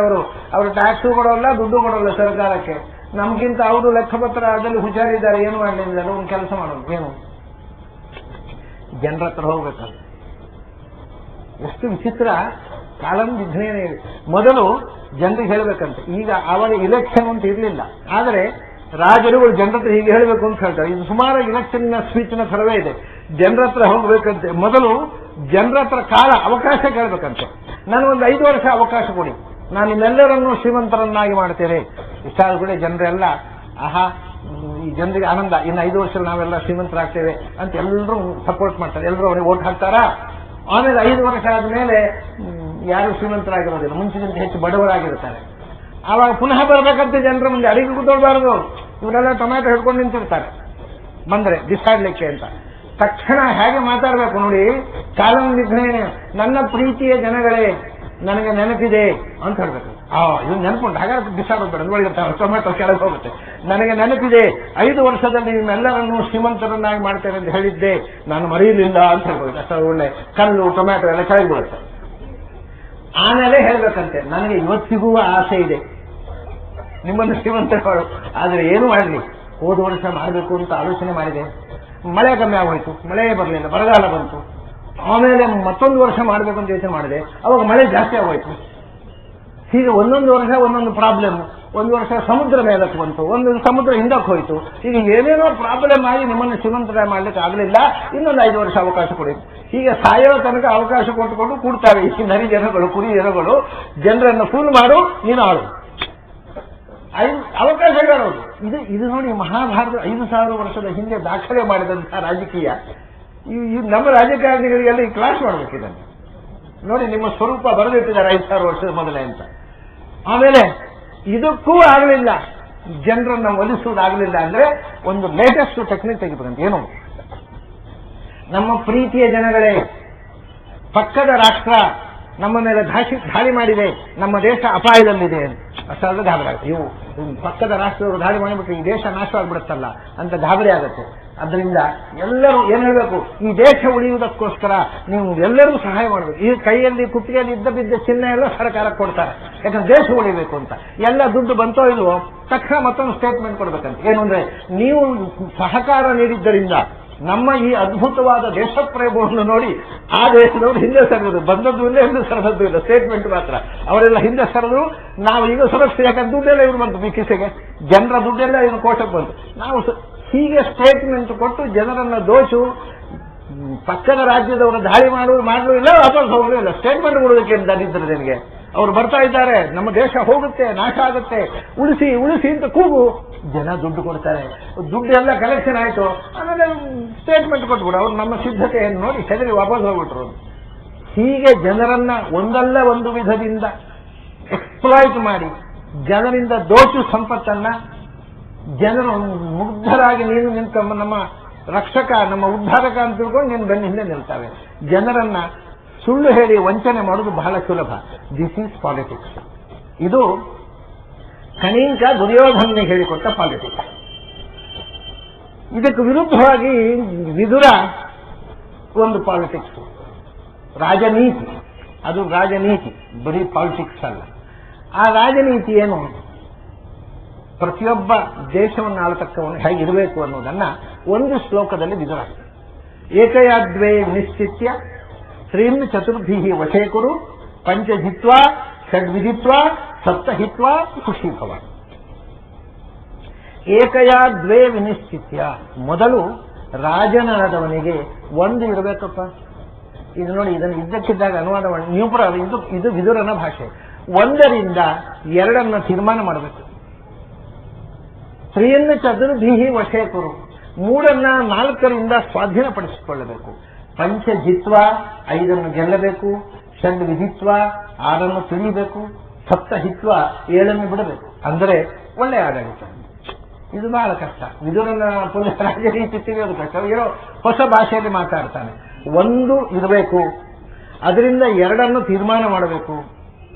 ಅವರು ಟ್ಯಾಕ್ಸು ಕೊಡೋಲ್ಲ, ದುಡ್ಡು ಕೊಡೋಲ್ಲ ಸರ್ಕಾರಕ್ಕೆ. ನಮ್ಗಿಂತ ಅವರು ಲೆಕ್ಕಪತ್ರ ಅದರಲ್ಲಿ ಹುಷಾರಿದ್ದಾರೆ, ಏನು ಮಾಡಲಿಲ್ಲ, ಒಂದು ಕೆಲಸ ಮಾಡೋದು ಏನು, ಜನರ ಹತ್ರ ಹೋಗ್ಬೇಕಲ್ಲ. ಎಷ್ಟು ವಿಚಿತ್ರ ಕಾಲಂ ವಿಘ್ನೇನ. ಮೊದಲು ಜನರಿಗೆ ಹೇಳಬೇಕಂತೆ. ಈಗ ಅವರ ಇಲೆಕ್ಷನ್ ಅಂತ ಇರಲಿಲ್ಲ, ಆದರೆ ರಾಜರುಗಳು ಜನರ ಹತ್ರ ಹೀಗೆ ಹೇಳಬೇಕು ಅಂತ ಹೇಳ್ತಾರೆ. ಇದು ಸುಮಾರು ಇಲೆಕ್ಷನ್ನ ಸ್ಪೀಚ್ನ ಥರವೇ ಇದೆ. ಜನರ ಹತ್ರ ಹೋಗ್ಬೇಕಂತೆ. ಮೊದಲು ಜನರ ಹತ್ರ ಅವಕಾಶ ಕೇಳಬೇಕಂತೆ. ನನಗೊಂದು 5 ವರ್ಷ ಅವಕಾಶ ಕೊಡಿ, ನಾನು ನಿಮ್ಮೆಲ್ಲರನ್ನು ಶ್ರೀಮಂತರನ್ನಾಗಿ ಮಾಡ್ತೇನೆ. ಇಷ್ಟಾದ ಕೂಡ ಜನರೆಲ್ಲ ಆಹಾ, ಈ ಜನರಿಗೆ ಆನಂದ, ಇನ್ನು 5 ವರ್ಷದಲ್ಲಿ ನಾವೆಲ್ಲ ಶ್ರೀಮಂತರಾಗ್ತೇವೆ ಅಂತ ಎಲ್ಲರೂ ಸಪೋರ್ಟ್ ಮಾಡ್ತಾರೆ. ಎಲ್ಲರೂ ಅವರಿಗೆ ವೋಟ್ ಹಾಕ್ತಾರಾ. ಆಮೇಲೆ 5 ವರ್ಷ ಆದ್ಮೇಲೆ ಯಾರು ಶ್ರೀಮಂತರಾಗಿರೋದಿಲ್ಲ, ಮುಂಚಿನಿಂದ ಹೆಚ್ಚು ಬಡವರಾಗಿರ್ತಾರೆ. ಆವಾಗ ಪುನಃ ಬರಬೇಕಂತ ಜನರ ಮುಂದೆ ಅಡಿಗೆ ಕೂತ್ಕೊಳ್ಬಾರ್ದು. ಇವರೆಲ್ಲ ಟೊಮ್ಯಾಟೊ ಹಿಡ್ಕೊಂಡು ನಿಂತಿರ್ತಾರೆ ಬಂದ್ರೆ ಬಿಸಾಡ್ಲಿಕ್ಕೆ ಅಂತ. ತಕ್ಷಣ ಹೇಗೆ ಮಾತಾಡಬೇಕು ನೋಡಿ, ಕಾಲಂ ವಿಘ್ನೇನ, ನನ್ನ ಪ್ರೀತಿಯ ಜನಗಳೇ ನನಗೆ ನೆನಪಿದೆ ಅಂತ ಹೇಳ್ಬೇಕು. ಇದು ನೆನಪುಂಟು, ಹಾಗಾದ್ರೆ ಬಿಸಾಡೋದು ಒಳಗಿರ್ತಾರೆ, ಟೊಮ್ಯಾಟೊ ಕೆಳಗೆ ಹೋಗುತ್ತೆ. ನನಗೆ ನೆನಪಿದೆ, 5 ವರ್ಷದಲ್ಲಿ ನಿಮ್ಮೆಲ್ಲರನ್ನು ಶ್ರೀಮಂತರನ್ನಾಗಿ ಮಾಡ್ತೇನೆ ಅಂತ ಹೇಳಿದ್ದೆ, ನಾನು ಮರೆಯಲಿಲ್ಲ ಅಂತ ಹೇಳ್ಬೋದು. ಅಷ್ಟು ಒಳ್ಳೆ ಕಲ್ಲು ಟೊಮ್ಯಾಟೊ ಎಲ್ಲ ಕೆಳಗೆ ಬೀಳುತ್ತೆ. ಆಮೇಲೆ ಹೇಳ್ಬೇಕಂತೆ, ನನಗೆ ಇವತ್ತಿಗೂ ಆಸೆ ಇದೆ ನಿಮ್ಮನ್ನು ಶ್ರೀಮಂತರು, ಆದರೆ ಏನು ಮಾಡಲಿ, ಹೋದ ವರ್ಷ ಮಾಡಬೇಕು ಅಂತ ಆಲೋಚನೆ ಮಾಡಿದೆ, ಮಳೆ ಕಮ್ಮಿ ಆಗೋಯ್ತು, ಮಳೆ ಬರಲಿಲ್ಲ, ಬರಗಾಲ ಬಂತು. ಆಮೇಲೆ ಮತ್ತೊಂದು ವರ್ಷ ಮಾಡಬೇಕು ಅಂತ ಯೋಚನೆ ಮಾಡಿದೆ, ಅವಾಗ ಮಳೆ ಜಾಸ್ತಿ ಆಗೋಯ್ತು. ಹೀಗೆ ಒಂದೊಂದು ವರ್ಷ ಒಂದೊಂದು ಪ್ರಾಬ್ಲಮ್. ಒಂದು ವರ್ಷ ಸಮುದ್ರ ಮೇಲಕ್ಕೆ ಬಂತು, ಒಂದೊಂದು ಸಮುದ್ರ ಹಿಂದಕ್ಕೆ ಹೋಯ್ತು. ಈಗ ಏನೇನೋ ಪ್ರಾಬ್ಲಮ್ ಆಗಿ ನಿಮ್ಮನ್ನು ಶ್ರೀಮಂತರ ಮಾಡ್ಲಿಕ್ಕೆ ಆಗಲಿಲ್ಲ, ಇನ್ನೊಂದು 5 ವರ್ಷ ಅವಕಾಶ ಕೊಡಿ. ಹೀಗೆ ಸಾಯೋ ತನಕ ಅವಕಾಶ ಕೊಟ್ಟುಕೊಂಡು ಕೂಡ್ತಾರೆ ಈ ನರಿ ಜನಗಳು, ಕುರಿ ಜನಗಳು. ಜನರನ್ನು ಫೂಲ್ ಮಾಡು, ನೀನು ಆಳು, ಅವಕಾಶಗಳು. ಇದು ನೋಡಿ, ಮಹಾಭಾರತ 5,000 ವರ್ಷದ ಹಿಂದೆ ದಾಖಲೆ ಮಾಡಿದಂತಹ ರಾಜಕೀಯ. ನಮ್ಮ ರಾಜಕಾರಣಿಗಳಿಗೆಲ್ಲ ಈ ಕ್ಲಾಸ್ ಮಾಡಬೇಕಿದ್ದಾನೆ ನೋಡಿ. ನಿಮ್ಮ ಸ್ವರೂಪ ಬರೆದಿಟ್ಟಿದ್ದಾರೆ 5,000 ವರ್ಷದ ಮೊದಲೇ ಅಂತ. ಆಮೇಲೆ ಇದಕ್ಕೂ ಆಗಲಿಲ್ಲ, ಜನರನ್ನು ಒಲಿಸುವುದಾಗಲಿಲ್ಲ ಅಂದ್ರೆ ಒಂದು ಲೇಟೆಸ್ಟ್ ಟೆಕ್ನಿಕ್ ತೆಗಿಬೇಕಂತ. ಏನು, ನಮ್ಮ ಪ್ರೀತಿಯ ಜನಗಳೇ, ಪಕ್ಕದ ರಾಷ್ಟ್ರ ನಮ್ಮ ಮೇಲೆ ದಾಳಿ ಮಾಡಿದೆ, ನಮ್ಮ ದೇಶ ಅಪಾಯದಲ್ಲಿದೆ ಅಷ್ಟಾದ್ರೆ ಗಾಬರಿ ಆಗುತ್ತೆ. ಇವು ಪಕ್ಕದ ರಾಷ್ಟ್ರದವರು ದಾಳಿ ಮಾಡಿಬಿಟ್ರೆ ಈ ದೇಶ ನಾಶವಾಗಿಬಿಡುತ್ತಲ್ಲ ಅಂತ ಗಾಬರಿ ಆಗುತ್ತೆ. ಅದರಿಂದ ಎಲ್ಲರೂ ಏನ್ ಹೇಳಬೇಕು, ಈ ದೇಶ ಉಳಿಯುವುದಕ್ಕೋಸ್ಕರ ನೀವು ಎಲ್ಲರೂ ಸಹಾಯ ಮಾಡಬೇಕು. ಈ ಕೈಯಲ್ಲಿ ಕುತ್ತಿಗೆಯಲ್ಲಿ ಬಿದ್ದ ಚಿಹ್ನೆ ಎಲ್ಲ ಸರ್ಕಾರಕ್ಕೆ ಕೊಡ್ತಾರೆ, ಯಾಕಂದ್ರೆ ದೇಶ ಉಳಿಬೇಕು ಅಂತ. ಎಲ್ಲ ದುಡ್ಡು ಬಂತೋ ಇಲ್ವೋ ತಕ್ಷಣ ಮತ್ತೊಂದು ಸ್ಟೇಟ್ಮೆಂಟ್ ಕೊಡ್ಬೇಕಂತ. ಏನು ಅಂದ್ರೆ, ನೀವು ಸಹಕಾರ ನೀಡಿದ್ದರಿಂದ ನಮ್ಮ ಈ ಅದ್ಭುತವಾದ ದೇಶಪ್ರೇಮವನ್ನು ನೋಡಿ ಆ ದೇಶದವರು ಹಿಂದೆ ಸರಿದ್ರು, ಬಂದದ್ದು ಇಲ್ಲ, ಹಿಂದೆ ಸರದದ್ದು ಇಲ್ಲ, ಸ್ಟೇಟ್ಮೆಂಟ್ ಮಾತ್ರ. ಅವರೆಲ್ಲ ಹಿಂದೆ ಸರಿದ್ರು, ನಾವು ಈಗ ಸುರಕ್ಷೆ, ಯಾಕಂದ್ರೆ ದುಡ್ಡೆಲ್ಲ ಇವ್ರು ಬಂತು ಈ ಕಿಸೆಗೆ, ಜನರ ದುಡ್ಡೆಲ್ಲ ಇವ್ರು ಕೋಟಕ್ಕೆ ಬಂತು. ನಾವು ಹೀಗೆ ಸ್ಟೇಟ್ಮೆಂಟ್ ಕೊಟ್ಟು ಜನರನ್ನ ದೋಷು, ಪಕ್ಕದ ರಾಜ್ಯದವರು ದಾಳಿ ಮಾಡಲು ಇಲ್ಲ, ವಾಪಸ್ ಹೋಗಲೂ ಇಲ್ಲ, ಸ್ಟೇಟ್ಮೆಂಟ್ ಕೊಡೋದಕ್ಕೆ ದರಿದ್ರ ನಿನಗೆ. ಅವರು ಬರ್ತಾ ಇದ್ದಾರೆ, ನಮ್ಮ ದೇಶ ಹೋಗುತ್ತೆ, ನಾಶ ಆಗುತ್ತೆ, ಉಳಿಸಿ ಉಳಿಸಿ ಅಂತ ಕೂಗು. ಜನ ದುಡ್ಡು ಕೊಡ್ತಾರೆ, ದುಡ್ಡು ಎಲ್ಲ ಕಲೆಕ್ಷನ್ ಆಯಿತು, ಆಮೇಲೆ ಸ್ಟೇಟ್ಮೆಂಟ್ ಕೊಟ್ಬಿಡು. ಅವ್ರು ನಮ್ಮ ಸಿದ್ಧತೆಯನ್ನು ನೋಡಿ ಹೆದರಿ ವಾಪಸ್ ಹೋಗ್ಬಿಟ್ರು. ಹೀಗೆ ಜನರನ್ನ ಒಂದಲ್ಲ ಒಂದು ವಿಧದಿಂದ ಎಕ್ಸ್ಪ್ಲಾಯ್ಟ್ ಮಾಡಿ ಜನರಿಂದ ದೋಚು ಸಂಪತ್ತನ್ನ ಜನರು ಮುಗ್ಧರಾಗಿ ನೀನು ನಿಂತ ನಮ್ಮ ರಕ್ಷಕ, ನಮ್ಮ ಉದ್ಧಾರಕ ಅಂತ ತಿಳ್ಕೊಂಡು ನೀನು ಬೆನ್ನ ಹಿಂದೆ ನಿಲ್ತಾವೆ. ಜನರನ್ನ ಸುಳ್ಳು ಹೇಳಿ ವಂಚನೆ ಮಾಡೋದು ಬಹಳ ಸುಲಭ. This is politics. ಇದು ಕಣಿಂಕ ದುರ್ಯೋಧನಿಗೆ ಹೇಳಿಕೊಟ್ಟ ಪಾಲಿಟಿಕ್ಸ್. ಇದಕ್ಕೆ ವಿರುದ್ಧವಾಗಿ ವಿದುರ ಒಂದು ಪಾಲಿಟಿಕ್ಸ್, ರಾಜನೀತಿ. ಅದು ರಾಜನೀತಿ, ಬರೀ ಪಾಲಿಟಿಕ್ಸ್ ಅಲ್ಲ. ಆ ರಾಜನೀತಿ ಏನು, ಪ್ರತಿಯೊಬ್ಬ ದೇಶವನ್ನು ಆಳತಕ್ಕವನು ಹೇಗಿರಬೇಕು ಅನ್ನೋದನ್ನ ಒಂದು ಶ್ಲೋಕದಲ್ಲಿ ವಿದುರ. ಏಕಯಾದ್ವೇ ನಿಶ್ಚಿತ್ಯ ಶ್ರೀಂ ಚತುರ್ಭಿ ವಶೇ ಕುರು ಪಂಚಜಿತ್ವಾ ಷಡ್ವಿಧಿತ್ವಾ ಸಪ್ತಹಿತ್ವಾ ಖುಷಿ ಭವ. ಏಕಯಾ ದ್ವೇ ವಿನಿಶ್ಚಿತ್ಯ. ಮೊದಲು ರಾಜನಾದವನಿಗೆ ಒಂದು ಇರಬೇಕಪ್ಪ. ಇದು ನೋಡಿ, ಇದನ್ನು ಇದ್ದಕ್ಕಿದ್ದಾಗ ಅನುವಾದ ಮಾಡಿ ನೀವು ಇದು ವಿದುರನ ಭಾಷೆ. 1ರಿಂದ 2 ತೀರ್ಮಾನ ಮಾಡಬೇಕು. ಶ್ರೀಯನ್ನ ಚತುರ್ಭಿಹಿ ವಶೇ ಕುರು, 3 4ರಿಂದ ಸ್ವಾಧೀನಪಡಿಸಿಕೊಳ್ಳಬೇಕು. ಪಂಚಜಿತ್ವ 5 ಗೆಲ್ಲಬೇಕು, ಷಡ್ವಿಧಿತ್ವ 6 ತಿಳಿಯಬೇಕು, ಸಪ್ತಹಿತ್ವ 7 ಬಿಡಬೇಕು. ಅಂದರೆ ಒಳ್ಳೆಯ ಆಡಳಿತ. ಇದು ಬಹಳ ಕಷ್ಟ. ವಿದುರನ ರಾಜನೀತಿ ತಿಳಿಯೋದು ಕಷ್ಟ. ಏನೋ ಹೊಸ ಭಾಷೆಯಲ್ಲಿ ಮಾತಾಡ್ತಾನೆ. ಒಂದು ಇರಬೇಕು, ಅದರಿಂದ ಎರಡನ್ನು ತೀರ್ಮಾನ ಮಾಡಬೇಕು,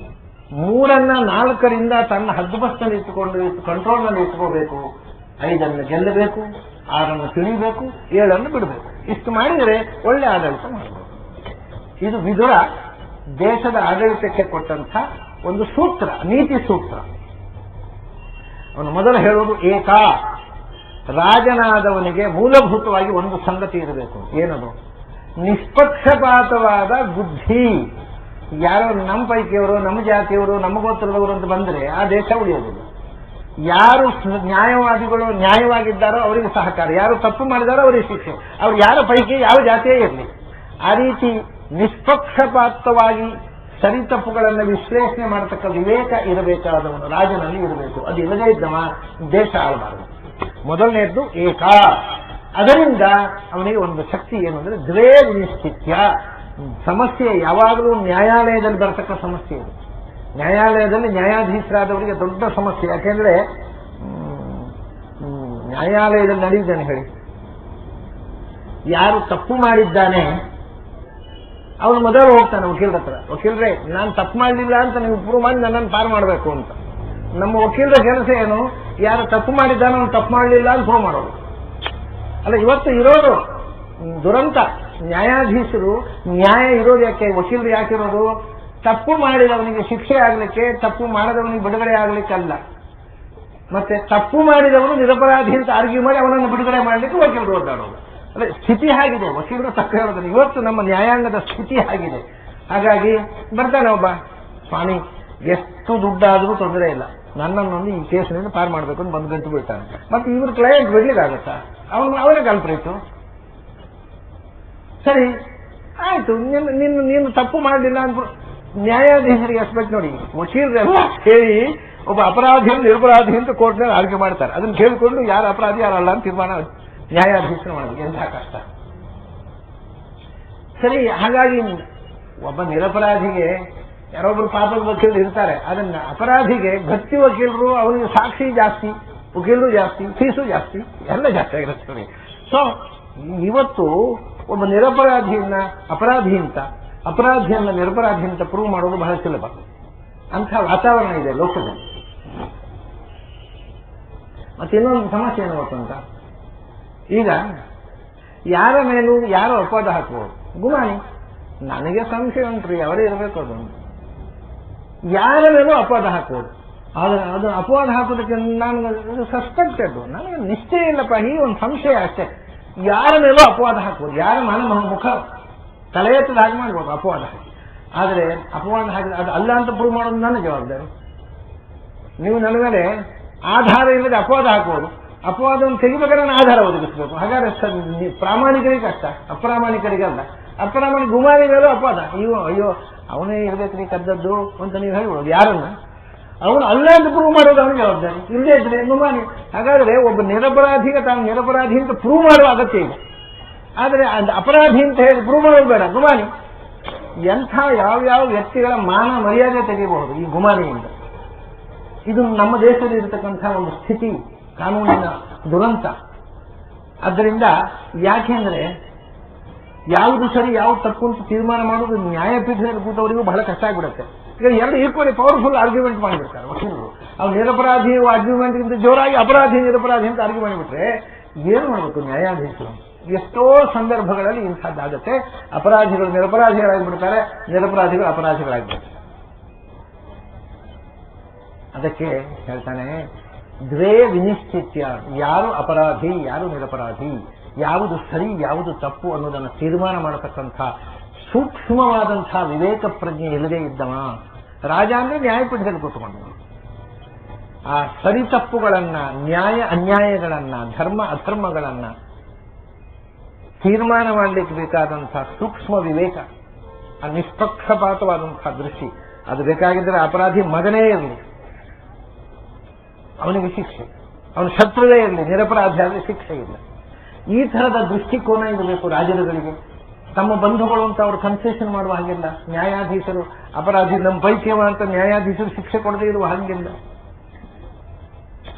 ಮೂರನ್ನ ನಾಲ್ಕರಿಂದ ತನ್ನ ಹದ್ದುಬಸ್ನಲ್ಲಿ ಇಟ್ಟುಕೊಂಡು ಕಂಟ್ರೋಲ್ನಲ್ಲಿ ಇಟ್ಕೋಬೇಕು, 5 ಗೆಲ್ಲಬೇಕು, 6 ತಿಳಿಬೇಕು, 7 ಬಿಡಬೇಕು. ಇಷ್ಟು ಮಾಡಿದರೆ ಒಳ್ಳೆ ಆಡಳಿತ ಮಾಡಬೇಕು. ಇದು ವಿದುರ ದೇಶದ ಆಡಳಿತಕ್ಕೆ ಕೊಟ್ಟಂಥ ಒಂದು ಸೂತ್ರ, ನೀತಿ ಸೂತ್ರ. ಅವನು ಮೊದಲು ಹೇಳುವುದು ಏಕ. ರಾಜನಾದವನಿಗೆ ಮೂಲಭೂತವಾಗಿ ಒಂದು ಸಂಗತಿ ಇರಬೇಕು. ಏನದು? ನಿಷ್ಪಕ್ಷಪಾತವಾದ ಬುದ್ಧಿ. ಯಾರೋ ನಮ್ಮ ಪೈಕಿಯವರು, ನಮ್ಮ ಜಾತಿಯವರು, ನಮ್ಮ ಗೋತ್ರದವರು ಅಂತ ಬಂದರೆ ಆ ದೇಶ ಉಳಿಯೋದಿಲ್ಲ. ಯಾರು ನ್ಯಾಯವಾದಿಗಳು ನ್ಯಾಯವಾಗಿದ್ದಾರೋ ಅವರಿಗೆ ಸಹಕಾರ, ಯಾರು ತಪ್ಪು ಮಾಡಿದಾರೋ ಅವರಿಗೆ ಶಿಕ್ಷೆ, ಅವ್ರು ಯಾರ ಪೈಕಿ ಯಾವ ಜಾತಿಯೇ ಇರಲಿ. ಆ ರೀತಿ ನಿಷ್ಪಕ್ಷಪಾತವಾಗಿ ಸರಿ ತಪ್ಪುಗಳನ್ನು ವಿಶ್ಲೇಷಣೆ ಮಾಡತಕ್ಕ ವಿವೇಕ ಇರಬೇಕಾದವನು ರಾಜನಲ್ಲಿ ಇರಬೇಕು. ಅದು ಇಲ್ಲದೇ ಇದ್ದವ ದೇಶ ಆಳಬಾರದು. ಮೊದಲನೇದ್ದು ಏಕ. ಅದರಿಂದ ಅವನಿಗೆ ಒಂದು ಶಕ್ತಿ ಏನು ಅಂದರೆ ದ್ವೇ ವಿನಿಶ್ಚಿತ್ಯ. ಸಮಸ್ಯೆ ಯಾವಾಗಲೂ ನ್ಯಾಯಾಲಯದಲ್ಲಿ ಬರತಕ್ಕ ಸಮಸ್ಯೆ ಇದು. ನ್ಯಾಯಾಲಯದಲ್ಲಿ ನ್ಯಾಯಾಧೀಶರಾದವರಿಗೆ ದೊಡ್ಡ ಸಮಸ್ಯೆ. ಯಾಕೆಂದ್ರೆ ನ್ಯಾಯಾಲಯದಲ್ಲಿ ನಡೆಯುತ್ತಾನೆ ಹೇಳಿ, ಯಾರು ತಪ್ಪು ಮಾಡಿದ್ದಾನೆ ಅವನು ಮೊದಲು ಹೋಗ್ತಾನೆ ವಕೀಲರ ಹತ್ರ. ವಕೀಲರೇ, ನಾನು ತಪ್ಪು ಮಾಡಲಿಲ್ಲ ಅಂತ ನೀವು ಪ್ರೂವ್ ಮಾಡಿ ನನ್ನನ್ನು ಪಾರು ಮಾಡಬೇಕು ಅಂತ. ನಮ್ಮ ವಕೀಲರ ಕೆಲಸ ಏನು? ಯಾರು ತಪ್ಪು ಮಾಡಿದ್ದಾನೆ ಅವನು ತಪ್ಪು ಮಾಡಲಿಲ್ಲ ಅಂತ ಪ್ರೂವ್ ಮಾಡೋದು ಅಲ್ಲ. ಇವತ್ತು ಇರೋದು ದುರಂತ. ನ್ಯಾಯಾಧೀಶರು ನ್ಯಾಯ ಇರೋದು ಯಾಕೆ? ವಕೀಲರು ಯಾಕಿರೋದು? ತಪ್ಪು ಮಾಡಿದವನಿಗೆ ಶಿಕ್ಷೆ ಆಗಲಿಕ್ಕೆ, ತಪ್ಪು ಮಾಡದವನಿಗೆ ಬಿಡುಗಡೆ ಆಗಲಿಕ್ಕೆ ಅಲ್ಲ. ಮತ್ತೆ ತಪ್ಪು ಮಾಡಿದವನು ನಿರಪರಾಧಿ ಅಂತ ಆರ್ಗ್ಯೂ ಮಾಡಿ ಅವನನ್ನು ಬಿಡುಗಡೆ ಮಾಡಲಿಕ್ಕೆ ವಕೀಲರು ಓಡಾಡೋದು. ಅದೇ ಸ್ಥಿತಿ ಆಗಿದೆ. ವಕೀಲರು ತಕ್ಕ ಹೇಳೋದು ಇವತ್ತು ನಮ್ಮ ನ್ಯಾಯಾಂಗದ ಸ್ಥಿತಿ ಆಗಿದೆ. ಹಾಗಾಗಿ ಬರ್ತಾನೆ ಒಬ್ಬ ಸ್ವಾಮಿ, ಎಷ್ಟು ದುಡ್ಡಾದರೂ ತೊಂದರೆ ಇಲ್ಲ, ನನ್ನನ್ನೊಂದು ಈ ಕೇಸಿನಿಂದ ಪಾರು ಮಾಡಬೇಕು ಅಂತ ಬಂದು ಗಂಟು ಬೀಳ್ತಾನೆ. ಮತ್ತೆ ಇವ್ರ ಕ್ಲೈಂಟ್ ಬಿಡ್ಲಿಕ್ಕಾಗತ್ತಾ? ಅವನೇ ಕಲ್ಪರಿತು. ಸರಿ ಆಯ್ತು, ನೀನು ತಪ್ಪು ಮಾಡಲಿಲ್ಲ ಅಂತ ನ್ಯಾಯಾಧೀಶರಿಗೆ ಎಸ್ಪೆಕ್ಟ್ ನೋಡಿ. ವಕೀಲರೆಲ್ಲ ಹೇಳಿ ಒಬ್ಬ ಅಪರಾಧಿಯನ್ನು ನಿರಪರಾಧಿ ಅಂತ ಕೋರ್ಟ್ನಲ್ಲಿ ಆರ್ಗ್ಯೂ ಮಾಡ್ತಾರೆ. ಅದನ್ನು ಕೇಳಿಕೊಂಡು ಯಾರು ಅಪರಾಧಿ ಯಾರಲ್ಲ ಅಂತ ತೀರ್ಮಾನ ನ್ಯಾಯಾಧೀಶರು ಮಾಡೋದು ಎಂಥ ಕಷ್ಟ. ಸರಿ, ಹಾಗಾಗಿ ಒಬ್ಬ ನಿರಪರಾಧಿಗೆ ಯಾರೊಬ್ಬರು ಪಾಪದ ವಕೀಲರು ಇರ್ತಾರೆ. ಅದನ್ನ ಅಪರಾಧಿಗೆ ಗಟ್ಟಿ ವಕೀಲರು, ಅವನಿಗೆ ಸಾಕ್ಷಿ ಜಾಸ್ತಿ, ವಕೀಲರು ಜಾಸ್ತಿ, ಫೀಸು ಜಾಸ್ತಿ, ಎಲ್ಲ ಜಾಸ್ತಿ ಆಗಿರುತ್ತೆ. ಸೊ ಇವತ್ತು ಒಬ್ಬ ನಿರಪರಾಧಿಯನ್ನ ಅಪರಾಧಿಯನ್ನ ನಿರಪರಾಧಿ ಅಂತ ಪ್ರೂವ್ ಮಾಡೋದು ಬಹಳ ಸುಲಭ. ಅಂಥ ವಾತಾವರಣ ಇದೆ ಲೋಕದಲ್ಲಿ. ಮತ್ತೆ ಇನ್ನೊಂದು ಸಮಸ್ಯೆ ಏನು ಗೊತ್ತುಂಟ? ಈಗ ಯಾರ ಮೇಲೂ ಯಾರು ಅಪವಾದ ಹಾಕಬಹುದು. ಗುಮಾನಿ, ನನಗೆ ಸಂಶಯ ಉಂಟ್ರಿ, ಅವರೇ ಇರಬೇಕು. ಅದು ಯಾರ ಮೇಲೂ ಅಪವಾದ ಹಾಕಬಹುದು. ಅದು ಅಪವಾದ ಹಾಕೋದಕ್ಕೆ ನಾನು ಸಸ್ಪೆಕ್ಟೆಡ್, ನನಗೆ ನಿಶ್ಚಯ ಇಲ್ಲಪ್ಪ, ಈ ಒಂದು ಸಂಶಯ ಅಷ್ಟೇ. ಯಾರ ಮೇಲೂ ಅಪವಾದ ಹಾಕಬಹುದು, ಯಾರ ಮುಖ ತಲೆ ಎತ್ತದ ಹಾಗೆ ಮಾಡ್ಬೋದು ಅಪವಾದ ಹಾಕಿ. ಆದರೆ ಅಪವಾದ ಹಾಕಿದ್ರೆ ಅದು ಅಲ್ಲ ಅಂತ ಪ್ರೂವ್ ಮಾಡೋದು ನನ್ನ ಜವಾಬ್ದಾರಿ. ನೀವು ನನ್ನ ಮೇಲೆ ಆಧಾರ ಇಲ್ಲದೆ ಅಪವಾದ ಹಾಕಬಹುದು. ಅಪವಾದವನ್ನು ತೆಗಿಬೇಕಾದ್ರೆ ನಾನು ಆಧಾರ ಒದಗಿಸಬೇಕು. ಹಾಗಾದ್ರೆ ಪ್ರಾಮಾಣಿಕರಿಗೆ ಕಷ್ಟ, ಅಪ್ರಾಮಾಣಿಕರಿಗಲ್ಲ. ಅಪ್ರಾಮಾಣಿಕ ಗುಮಾರಿ ಮೇಲೂ ಅಪವಾದ, ಅಯ್ಯೋ ಅವನೇ ಇರಬೇಕ್ರಿ ಕದ್ದದ್ದು ಅಂತ ನೀವು ಹೇಳ್ಬೋದು. ಯಾರನ್ನ ಅವನು ಅಲ್ಲ ಅಂತ ಪ್ರೂವ್ ಮಾಡೋದು ಅವನ ಜವಾಬ್ದಾರಿ. ಇಲ್ಲದೇ ಇದ್ರೆ ಗುಮಾನಿ. ಹಾಗಾದ್ರೆ ಒಬ್ಬ ನಿರಪರಾಧಿಗೆ ತಾನು ನಿರಪರಾಧಿ ಅಂತ ಪ್ರೂವ್ ಮಾಡುವ ಅಗತ್ಯ ಇದೆ. ಆದರೆ ಅಪರಾಧಿ ಅಂತ ಹೇಳಿ ಪ್ರೂವ್ ಮಾಡೋದು ಬೇಡ, ಗುಮಾನಿ. ಎಂಥ ಯಾವ್ಯಾವ ವ್ಯಕ್ತಿಗಳ ಮಾನ ಮರ್ಯಾದೆ ತೆಗೆಯಬಹುದು ಈ ಗುಮಾನಿಯಿಂದ. ಇದು ನಮ್ಮ ದೇಶದಲ್ಲಿ ಇರತಕ್ಕಂಥ ಒಂದು ಸ್ಥಿತಿ, ಕಾನೂನಿನ ದುರಂತ. ಆದ್ದರಿಂದ ಯಾಕೆಂದ್ರೆ ಯಾವುದು ಸರಿ ಯಾವುದು ತಪ್ಪು ಅಂತ ತೀರ್ಮಾನ ಮಾಡೋದು ನ್ಯಾಯಪೀಠದಲ್ಲಿ ಕೂತವರಿಗೂ ಬಹಳ ಕಷ್ಟ ಆಗಿಬಿಡುತ್ತೆ. ಈಗ ಎರಡು ಈಕ್ವಲಿ ಪವರ್ಫುಲ್ ಆರ್ಗ್ಯುಮೆಂಟ್ ಮಾಡಿಬಿಡ್ತಾರೆ ವಕೀಲರು. ಅವ್ರು ನಿರಪರಾಧಿ ಆರ್ಗ್ಯುಮೆಂಟ್ಗಿಂತ ಜೋರಾಗಿ ಅಪರಾಧಿ ನಿರಪರಾಧಿ ಅಂತ ಆರ್ಗ್ಯೂ ಮಾಡಿಬಿಟ್ರೆ ಏನು ಮಾಡಬೇಕು ನ್ಯಾಯಾಧೀಶರು? ಎಷ್ಟೋ ಸಂದರ್ಭಗಳಲ್ಲಿ ಇಂಥದ್ದಾಗುತ್ತೆ. ಅಪರಾಧಿಗಳು ನಿರಪರಾಧಿಗಳಾಗಿಬಿಡ್ತಾರೆ, ನಿರಪರಾಧಿಗಳು ಅಪರಾಧಿಗಳಾಗಿಬಿಡ್ತಾರೆ. ಅದಕ್ಕೆ ಹೇಳ್ತಾನೆ ದ್ವೇ ವಿನಿಶ್ಚಿತ್ಯ. ಯಾರು ಅಪರಾಧಿ, ಯಾರು ನಿರಪರಾಧಿ, ಯಾವುದು ಸರಿ ಯಾವುದು ತಪ್ಪು ಅನ್ನೋದನ್ನು ತೀರ್ಮಾನ ಮಾಡತಕ್ಕಂಥ ಸೂಕ್ಷ್ಮವಾದಂಥ ವಿವೇಕ ಪ್ರಜ್ಞೆ ಇಲ್ಲದೆ ಇದ್ದವ ರಾಜ ಅಂದ್ರೆ ನ್ಯಾಯಪೀಠದಲ್ಲಿ ಕೂತ್ಕೊಂಡು ಆ ಸರಿ ತಪ್ಪುಗಳನ್ನ, ನ್ಯಾಯ ಅನ್ಯಾಯಗಳನ್ನ, ಧರ್ಮ ಅಧರ್ಮಗಳನ್ನ ತೀರ್ಮಾನ ಮಾಡಲಿಕ್ಕೆ ಬೇಕಾದಂಥ ಸೂಕ್ಷ್ಮ ವಿವೇಕ, ಆ ನಿಷ್ಪಕ್ಷಪಾತವಾದಂಥ ದೃಷ್ಟಿ ಅದು ಬೇಕಾಗಿದ್ದರೆ ಅಪರಾಧಿ ಮಗನೇ ಇರಲಿ ಅವನಿಗೆ ಶಿಕ್ಷೆ, ಅವನ ಶತ್ರುವೇ ಇರಲಿ, ನಿರಪರಾಧಿ ಆದರೆ ಶಿಕ್ಷೆ ಇಲ್ಲ. ಈ ಥರದ ದೃಷ್ಟಿಕೋನ ಇರಬೇಕು ರಾಜರುಗಳಿಗೆ. ತಮ್ಮ ಬಂಧುಗಳು ಅಂತ ಅವರು ಕನ್ಸೆಷನ್ ಮಾಡುವ ಹಾಗಿಲ್ಲ. ನ್ಯಾಯಾಧೀಶರು ಅಪರಾಧಿ ನಮ್ಮ ಪೈಕೇವ ಅಂತ ನ್ಯಾಯಾಧೀಶರು ಶಿಕ್ಷೆ ಕೊಡದೇ ಇರುವ ಹಾಗಿಲ್ಲ.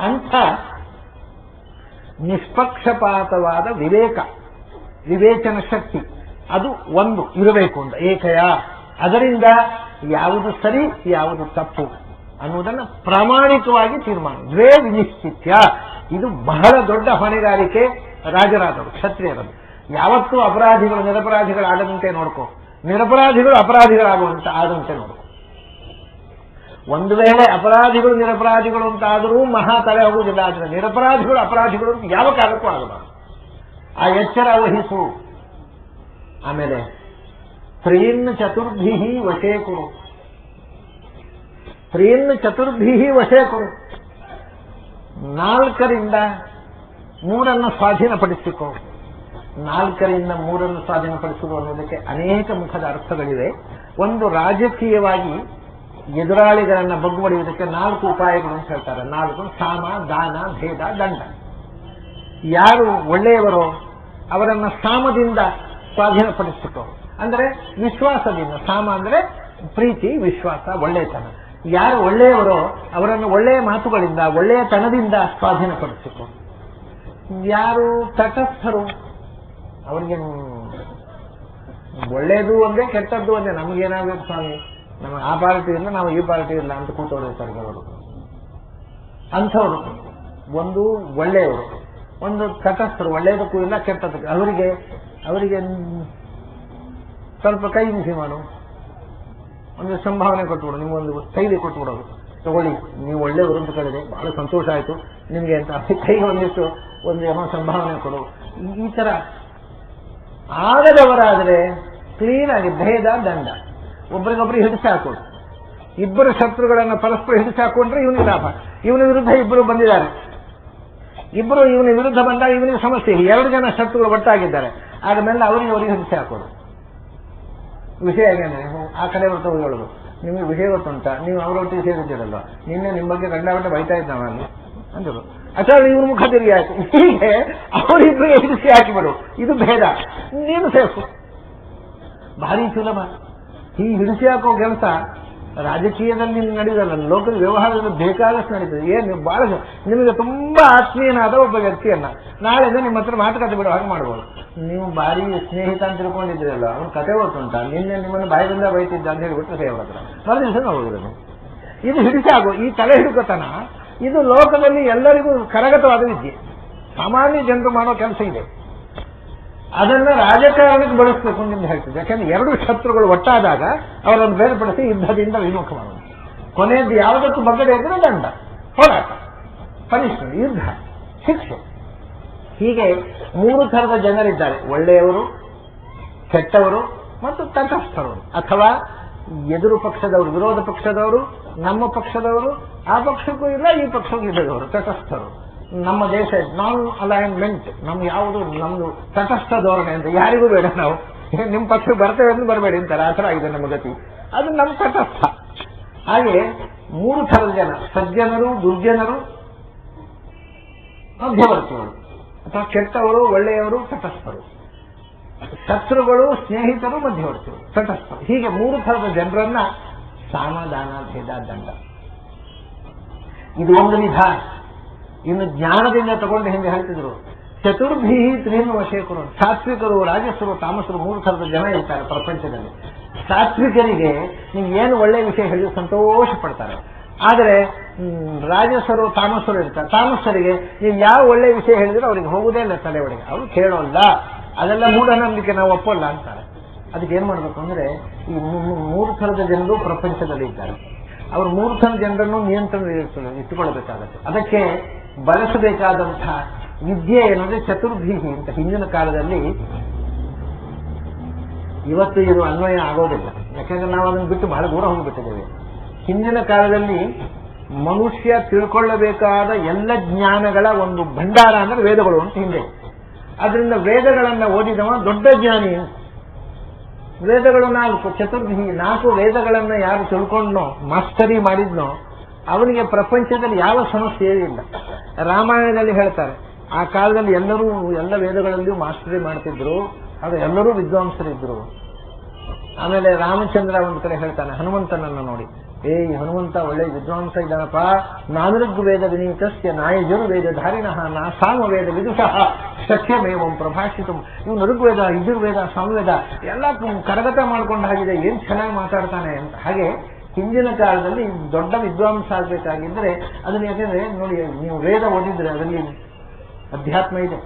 ಅಂಥ ನಿಷ್ಪಕ್ಷಪಾತವಾದ ವಿವೇಚನ ಶಕ್ತಿ ಅದು ಒಂದು ಇರಬೇಕು ಅಂತ ಏಕಯ. ಅದರಿಂದ ಯಾವುದು ಸರಿ ಯಾವುದು ತಪ್ಪು ಅನ್ನುವುದನ್ನು ಪ್ರಾಮಾಣಿಕವಾಗಿ ತೀರ್ಮಾನ. ದ್ವೇ ವಿನಿಶ್ಚಿತ್ಯ. ಇದು ಬಹಳ ದೊಡ್ಡ ಹೊಣೆಗಾರಿಕೆ ರಾಜರಾದವರು, ಕ್ಷತ್ರಿಯರದು. ಯಾವತ್ತೂ ಅಪರಾಧಿಗಳು ನಿರಪರಾಧಿಗಳಾಗದಂತೆ ನೋಡ್ಕೋ, ನಿರಪರಾಧಿಗಳು ಅಪರಾಧಿಗಳಾಗುವಂತ ಆದಂತೆ ನೋಡ್ಕೋ. ಒಂದು ವೇಳೆ ಅಪರಾಧಿಗಳು ನಿರಪರಾಧಿಗಳು ಅಂತ ಆದರೂ ಮಹಾ ತಲೆ ಹೋಗುವುದಿಲ್ಲ. ಆದರೆ ನಿರಪರಾಧಿಗಳು ಅಪರಾಧಿಗಳು ಅಂತ ಯಾವ ಕಾಲಕ್ಕೂ ಆಗಬಾರದು. ಆ ಎಚ್ಚರ ವಹಿಸು. ಆಮೇಲೆ ತ್ರೀನ್ ಚತುರ್ಭಿ ವಶೇ ಕುರು. ತ್ರೀನ್ ಚತುರ್ಭಿ ವಶೇ ಕುರು. 4ರಿಂದ 3 ಸ್ವಾಧೀನಪಡಿಸಿಕೋ. 4ರಿಂದ 3 ಸ್ವಾಧೀನಪಡಿಸುವುದು ಅನ್ನೋದಕ್ಕೆ ಅನೇಕ ಮುಖದ ಅರ್ಥಗಳಿವೆ. ಒಂದು, ರಾಜಕೀಯವಾಗಿ ಎದುರಾಳಿಗಳನ್ನ ಬಗ್ಗುಬಡಿಯುವುದಕ್ಕೆ 4 ಉಪಾಯಗಳು ಅಂತ ಹೇಳ್ತಾರೆ. 4: ಸಾಮ, ದಾನ, ಭೇದ, ದಂಡ. ಯಾರು ಒಳ್ಳೆಯವರೋ ಅವರನ್ನ ಸಾಮದಿಂದ ಸ್ವಾಧೀನಪಡಿಸಿಕೋ, ಅಂದರೆ ವಿಶ್ವಾಸದಿಂದ. ಸಾಮ ಅಂದ್ರೆ ಪ್ರೀತಿ, ವಿಶ್ವಾಸ, ಒಳ್ಳೆತನ. ಯಾರು ಒಳ್ಳೆಯವರೋ ಅವರನ್ನು ಒಳ್ಳೆಯ ಮಾತುಗಳಿಂದ, ಒಳ್ಳೆಯತನದಿಂದ ಸ್ವಾಧೀನಪಡಿಸಿಕೋ. ಯಾರು ತಟಸ್ಥರು ಅವರಿಗೆ ಒಳ್ಳೆಯದು ಒಂದೇ ಕೆಟ್ಟದ್ದು ಒಂದೇ, ನಮಗೇನಾಗಬೇಕು ಸ್ವಾಮಿ, ನಮಗೆ ಆ ಪಾರ್ಟಿ ಇಲ್ಲ, ನಾವು ಈ ಪಾರ್ಟಿ ಇಲ್ಲ ಅಂತ ಕೂತೋಡಿರ್ತಾರೆ ಅವರು. ಅಂಥವರು ಒಂದು ಒಳ್ಳೆಯವರು, ಒಂದು ತಟಸ್ಥರು, ಒಳ್ಳೆಯದಕ್ಕೂ ಇಲ್ಲ ಕೆಟ್ಟದಕ್ಕೂ. ಅವರಿಗೆ ಸ್ವಲ್ಪ ಕೈ ಬಿಸಿ ಮಾಡು, ಒಂದು ಸಂಭಾವನೆ ಕೊಟ್ಬಿಡು, ನಿಮ್ಗೊಂದು ಕೈಲಿ ಕೊಟ್ಬಿಡೋದು, ತಗೊಳ್ಳಿ ನೀವು ಒಳ್ಳೆಯವರು ಅಂತ ಕೇಳಿದೆ, ಬಹಳ ಸಂತೋಷ ಆಯಿತು ನಿಮಗೆ ಅಂತ ಕೈಗೆ ಒಂದಿಷ್ಟು ಒಂದು ಏನೋ ಸಂಭಾವನೆ ಕೊಡು. ಈ ತರ ಆಗದವರಾದರೆ ಕ್ಲೀನ್ ಆಗಿ ಭೇದ, ದಂಡ. ಒಬ್ಬರಿಗೊಬ್ಬರಿಗೆ ಹಿಡಿಸಾಕೋದು. ಇಬ್ಬರು ಶತ್ರುಗಳನ್ನು ಪರಸ್ಪರ ಹಿಡಿಸಾಕೊಂಡ್ರೆ ಇವನಿಗೆ ಲಾಭ. ಇವನ ವಿರುದ್ಧ ಇಬ್ಬರು ಬಂದಿದ್ದಾರೆ, ಇಬ್ಬರು ಇವನ ವಿರುದ್ಧ ಬಂದಾಗ ಇವನಿಗೆ ಸಮಸ್ಯೆ. 2 ಜನ ಶತ್ರುಗಳು ಒಟ್ಟಾಗಿದ್ದಾರೆ, ಆದ್ಮೇಲೆ ಅವರಿಗೆ ಹಿಡಿಸಿ ಹಾಕೋದು. ವಿಷಯ ಹೇಗೇನೆ ಆ ಕಡೆ ಬರ್ತಾ ಹೇಳೋದು, ನಿಮಗೆ ವಿಷಯ ಗೊತ್ತುಂಟ, ನೀವು ಅವರೊಟ್ಟಿಗೆ ಸೇರಿದ್ದೀರಲ್ವ, ನಿನ್ನೆ ನಿಮ್ಮ ಬಗ್ಗೆ ಗಂಡ ಬೈತಾ ಇದ್ದಾವ ಅಲ್ಲಿ ಅಂದರು. ಅಥವಾ ಇವ್ರ ಮುಖ ತಿರುಗಿ ಆಯ್ತು. ಹೀಗೆ ಅವರಿಬ್ಬರಿಗೆ ಹಿಡಿಸಿ ಹಾಕಿಬಿಡು. ಇದು ಭೇದ. ನೀನು ಸೇಫು. ಭಾರಿ ಸುಲಭ. ಈ ಹಿಡಿಸಿ ಹಾಕೋ ಕೆಲಸ ರಾಜಕೀಯದಲ್ಲಿ ನಡೆಯುವುದಲ್ಲ, ಲೋಕದ ವ್ಯವಹಾರದಲ್ಲಿ ಬೇಕಾದಷ್ಟು ನಡೀತದೆ. ಏನು ಬಹಳ ನಿಮಗೆ ತುಂಬಾ ಆತ್ಮೀಯನಾದ ಒಬ್ಬ ವ್ಯಕ್ತಿಯನ್ನ ನಾಳೆಯಿಂದ ನಿಮ್ಮ ಹತ್ರ ಮಾತುಕತೆ ಬಿಡೋ ಹಾಗೆ ಮಾಡ್ಬೋದು. ನೀವು ಭಾರಿ ಸ್ನೇಹಿತ ಅಂತ ತಿಳ್ಕೊಂಡಿದ್ದೀರಲ್ಲ, ಅವ್ನ ಕತೆ ಗೊತ್ತುಂಟ, ನಿನ್ನೆ ನಿಮ್ಮನ್ನು ಬಾಯಿದಿಂದ ಬೈತಿದ್ದ ಅಂತ ಹೇಳಿಬಿಟ್ಟು ಸೇವ್ ಹತ್ರ ಮರುದಿವಸ ನೋಡುವುದನ್ನು. ಇದು ಹಿಡಿಸಾಗೋ, ಈ ತಲೆ ಹಿಡುಕತನ ಇದು ಲೋಕದಲ್ಲಿ ಎಲ್ಲರಿಗೂ ಕರಗತವಾದ ವಿದ್ಯೆ. ಸಾಮಾನ್ಯ ಜನರು ಮಾಡೋ ಕೆಲಸ ಇದೆ. ಅದನ್ನ ರಾಜಕಾರಣಕ್ಕೆ ಬಳಸಬೇಕು ಅಂತ ಹೇಳ್ತಿದ್ದೆ. ಯಾಕಂದ್ರೆ 2 ಶತ್ರುಗಳು ಒಟ್ಟಾದಾಗ ಅವರನ್ನು ಬೇರ್ಪಡಿಸಿ ಯುದ್ಧದಿಂದ ವಿಮುಖ ಮಾಡೋದು. ಕೊನೆಯದ್ದು ಯಾವುದಕ್ಕೂ ಬಗ್ಗಡೆ ಇದ್ರೆ ದಂಡ, ಹೋರಾಟ, ಪನಿಷ್ಮೆಂಟ್, ಯುದ್ಧ, ಶಿಕ್ಷೆ. ಹೀಗೆ 3 ಥರದ ಜನರಿದ್ದಾರೆ: ಒಳ್ಳೆಯವರು, ಕೆಟ್ಟವರು ಮತ್ತು ತಟಸ್ಥರು. ಅಥವಾ ಎದುರು ಪಕ್ಷದವರು, ವಿರೋಧ ಪಕ್ಷದವರು, ನಮ್ಮ ಪಕ್ಷದವರು, ಆ ಪಕ್ಷಕ್ಕೂ ಇಲ್ಲ ಈ ಪಕ್ಷಕ್ಕೂ ಇಲ್ಲದವರು ತಟಸ್ಥರು. ನಮ್ಮ ದೇಶ ನಾನ್ ಅಲೈನ್ಮೆಂಟ್, ನಮ್ಗೆ ಯಾವುದು ನಮ್ದು ತಟಸ್ಥ ಧೋರಣೆ ಅಂತ ಯಾರಿಗೂ ಬೇಡ. ನಾವು ನಿಮ್ಮ ಪಕ್ಷಕ್ಕೆ ಬರ್ತೇವೆ ಅಂತ ಬರಬೇಡಿ ಅಂತಾರೆ, ಆ ಥರ ಆಗಿದೆ ನಮ್ಮ ಗತಿ. ಅದು ನಮ್ಮ ತಟಸ್ಥ. ಹಾಗೆ 3 ಥರದ ಜನ: ಸಜ್ಜನರು, ದುರ್ಜನರು, ಮಧ್ಯವರ್ತಿಗಳು. ಅಥವಾ ಕೆಟ್ಟವರು, ಒಳ್ಳೆಯವರು, ತಟಸ್ಥರು. ಶತ್ರುಗಳು, ಸ್ನೇಹಿತರು, ಮಧ್ಯವರ್ತಿಗಳು, ತಟಸ್ಥರು. ಹೀಗೆ 3 ಥರದ ಜನರನ್ನ ಸಾಮ, ದಾನ, ಭೇದ, ದಂಡ. ಇದು ಒಂದು ವಿಧ. ಇನ್ನು ಜ್ಞಾನದಿಂದ ತಗೊಂಡು ಹಿಂದೆ ಹೇಳ್ತಿದ್ರು, ಚತುರ್ಭಿ ತ್ರೀನು ವಶೇಕರು. ಸಾತ್ವಿಕರು, ರಾಜಸರು, ತಾಮಸರು 3 ಥರದ ಜನ ಇರ್ತಾರೆ ಪ್ರಪಂಚದಲ್ಲಿ. ಸಾತ್ವಿಕರಿಗೆ ನೀವು ಏನು ಒಳ್ಳೆಯ ವಿಷಯ ಹೇಳಿದ್ರು ಸಂತೋಷ ಪಡ್ತಾರೆ. ಆದರೆ ರಾಜಸರು, ತಾಮಸರು ಇರ್ತಾರೆ. ತಾಮಸರಿಗೆ ನೀವು ಯಾವ ಒಳ್ಳೆಯ ವಿಷಯ ಹೇಳಿದ್ರು ಅವ್ರಿಗೆ ಹೋಗುವುದೇ ಇಲ್ಲ ತಲೆ ಒಳಗೆ, ಅವರು ಕೇಳೋಲ್ಲ. ಅದೆಲ್ಲ ಮೂಢನಂಬಿಕೆ, ನಾವು ಒಪ್ಪಲ್ಲ ಅಂತಾರೆ. ಅದಕ್ಕೆ ಏನ್ ಮಾಡಬೇಕು ಅಂದ್ರೆ, ಈ 3 ಥರದ ಜನರು ಪ್ರಪಂಚದಲ್ಲಿ ಇದ್ದಾರೆ. ಅವರು 3 ಥರದ ಜನರನ್ನು ನಿಯಂತ್ರಣ ಇಟ್ಟುಕೊಳ್ಳಬೇಕಾಗತ್ತೆ. ಅದಕ್ಕೆ ಬಳಸಬೇಕಾದಂತಹ ವಿದ್ಯೆ ಏನಂದ್ರೆ ಚತುರ್ಭಿ ಅಂತ. ಹಿಂದಿನ ಕಾಲದಲ್ಲಿ, ಇವತ್ತು ಇದು ಅನ್ವಯ ಆಗೋದಿಲ್ಲ, ಯಾಕಂದ್ರೆ ನಾವು ಅದನ್ನು ಬಿಟ್ಟು ಬಹಳ ದೂರ ಹೋಗಿಬಿಟ್ಟಿದ್ದೇವೆ. ಹಿಂದಿನ ಕಾಲದಲ್ಲಿ ಮನುಷ್ಯ ತಿಳ್ಕೊಳ್ಳಬೇಕಾದ ಎಲ್ಲ ಜ್ಞಾನಗಳ ಒಂದು ಭಂಡಾರ ಅಂದ್ರೆ ವೇದಗಳು ಅಂತ ಹಿಂದೆ. ಅದರಿಂದ ವೇದಗಳನ್ನ ಓದಿದವ ದೊಡ್ಡ ಜ್ಞಾನಿ. ವೇದಗಳು 4, ಚತುರ್ಭಿ 4 ವೇದಗಳನ್ನ ಯಾರು ತಿಳ್ಕೊಂಡ್ನೋ, ಮಾಸ್ಟರಿ ಮಾಡಿದ್ನೋ, ಅವನಿಗೆ ಪ್ರಪಂಚದಲ್ಲಿ ಯಾವ ಸಮಸ್ಯೆ ಇಲ್ಲ. ರಾಮಾಯಣದಲ್ಲಿ ಹೇಳ್ತಾರೆ, ಆ ಕಾಲದಲ್ಲಿ ಎಲ್ಲರೂ ಎಲ್ಲ ವೇದಗಳಲ್ಲಿಯೂ ಮಾಸ್ಟರಿ ಮಾಡ್ತಿದ್ರು, ಅದು ಎಲ್ಲರೂ ವಿದ್ವಾಂಸರಿದ್ರು. ಆಮೇಲೆ ರಾಮಚಂದ್ರ ಒಂದು ಕಡೆ ಹೇಳ್ತಾನೆ, ಹನುಮಂತನನ್ನು ನೋಡಿ, ಹನುಮಂತ ಒಳ್ಳೆ ವಿದ್ವಾಂಸ ಇದ್ದಾನಪ್ಪ. ನಾನೃಗ್ವೇದ ವಿನೀತಸ್ಯ ನಾಯಜುರ್ವೇದ ಧಾರಿಣಃ ನಾ ಸಾಮವೇದ ವಿದುಷಃ ಸಖ್ಯಮೇವಂ ಪ್ರಭಾಷಿತು. ಇವನು ಋಗ್ವೇದ, ಯಜುರ್ವೇದ, ಸಾಮವೇದ ಎಲ್ಲ ಕರಗತ ಮಾಡ್ಕೊಂಡ ಹಾಗಿದೆ, ಏನ್ ಚೆನ್ನಾಗಿ ಮಾತಾಡ್ತಾನೆ ಅಂತ. ಹಾಗೆ ಹಿಂದಿನ ಕಾಲದಲ್ಲಿ ದೊಡ್ಡ ವಿದ್ವಾಂಸ ಆಗಬೇಕಾಗಿದ್ರೆ ಅದನ್ನ, ಯಾಕೆಂದ್ರೆ ನೋಡಿ, ನೀವು ವೇದ ಓದಿದ್ರೆ ಅದರಲ್ಲಿ ಅಧ್ಯಾತ್ಮ ಇದೆ,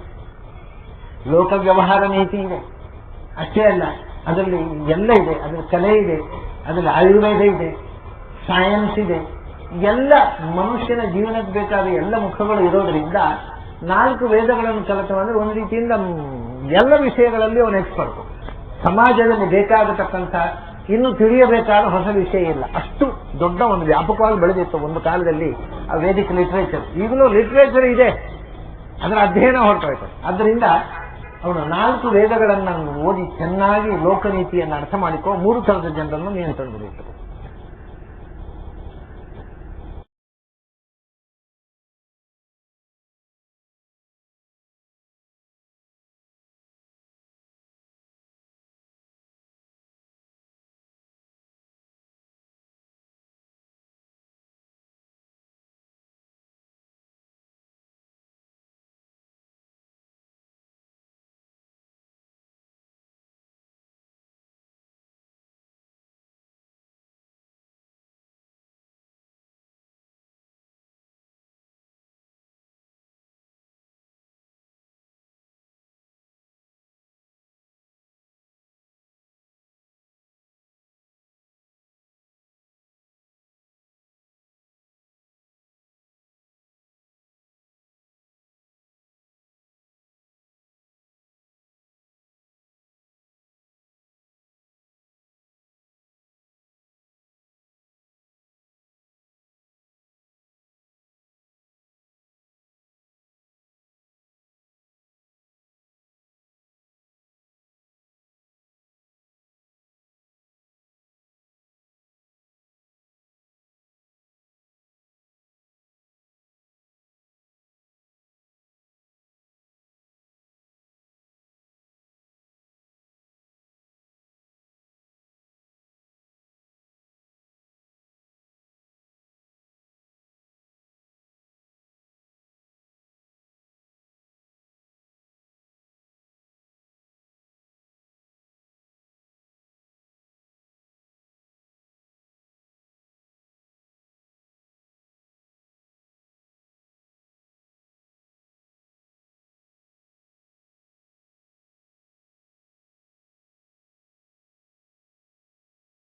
ಲೋಕ ವ್ಯವಹಾರ ನೀತಿ ಇದೆ. ಅಷ್ಟೇ ಅಲ್ಲ, ಅದರಲ್ಲಿ ಎಲ್ಲ ಇದೆ. ಅದರಲ್ಲಿ ಕಲೆ ಇದೆ, ಅದರಲ್ಲಿ ಆಯುರ್ವೇದ ಇದೆ, ಸೈನ್ಸ್ ಇದೆ. ಎಲ್ಲ ಮನುಷ್ಯನ ಜೀವನಕ್ಕೆ ಬೇಕಾದ ಎಲ್ಲ ಮುಖಗಳು ಇರೋದ್ರಿಂದ 4 ವೇದಗಳನ್ನು ಕಲಿತವಂದ್ರೆ ಒಂದು ರೀತಿಯಿಂದ ಎಲ್ಲ ವಿಷಯಗಳಲ್ಲಿ ಅವನು ಎಕ್ಸ್ಪರ್ಟ್. ಸಮಾಜದಲ್ಲಿ ಬೇಕಾಗತಕ್ಕಂಥ ಇನ್ನು ತಿಳಿಯಬೇಕಾದ ಹೊಸ ವಿಷಯ ಇಲ್ಲ. ಅಷ್ಟು ದೊಡ್ಡ ಒಂದು ವ್ಯಾಪಕವಾಗಿ ಬೆಳೆದಿತ್ತು ಒಂದು ಕಾಲದಲ್ಲಿ ಆ ವೇದಿಕ್ ಲಿಟ್ರೇಚರ್. ಈಗಲೂ ಲಿಟ್ರೇಚರ್ ಇದೆ, ಅದರ ಅಧ್ಯಯನ ಹೊರಟೋಯ್ತು. ಆದ್ದರಿಂದ ಅವನು 4 ವೇದಗಳನ್ನು ಓದಿ ಚೆನ್ನಾಗಿ ಲೋಕನೀತಿಯನ್ನು ಅರ್ಥ ಮಾಡಿಕೊ, 3 ಥರದ ಜನರನ್ನು ನಿಯಂತ್ರಣದಲ್ಲಿತ್ತು.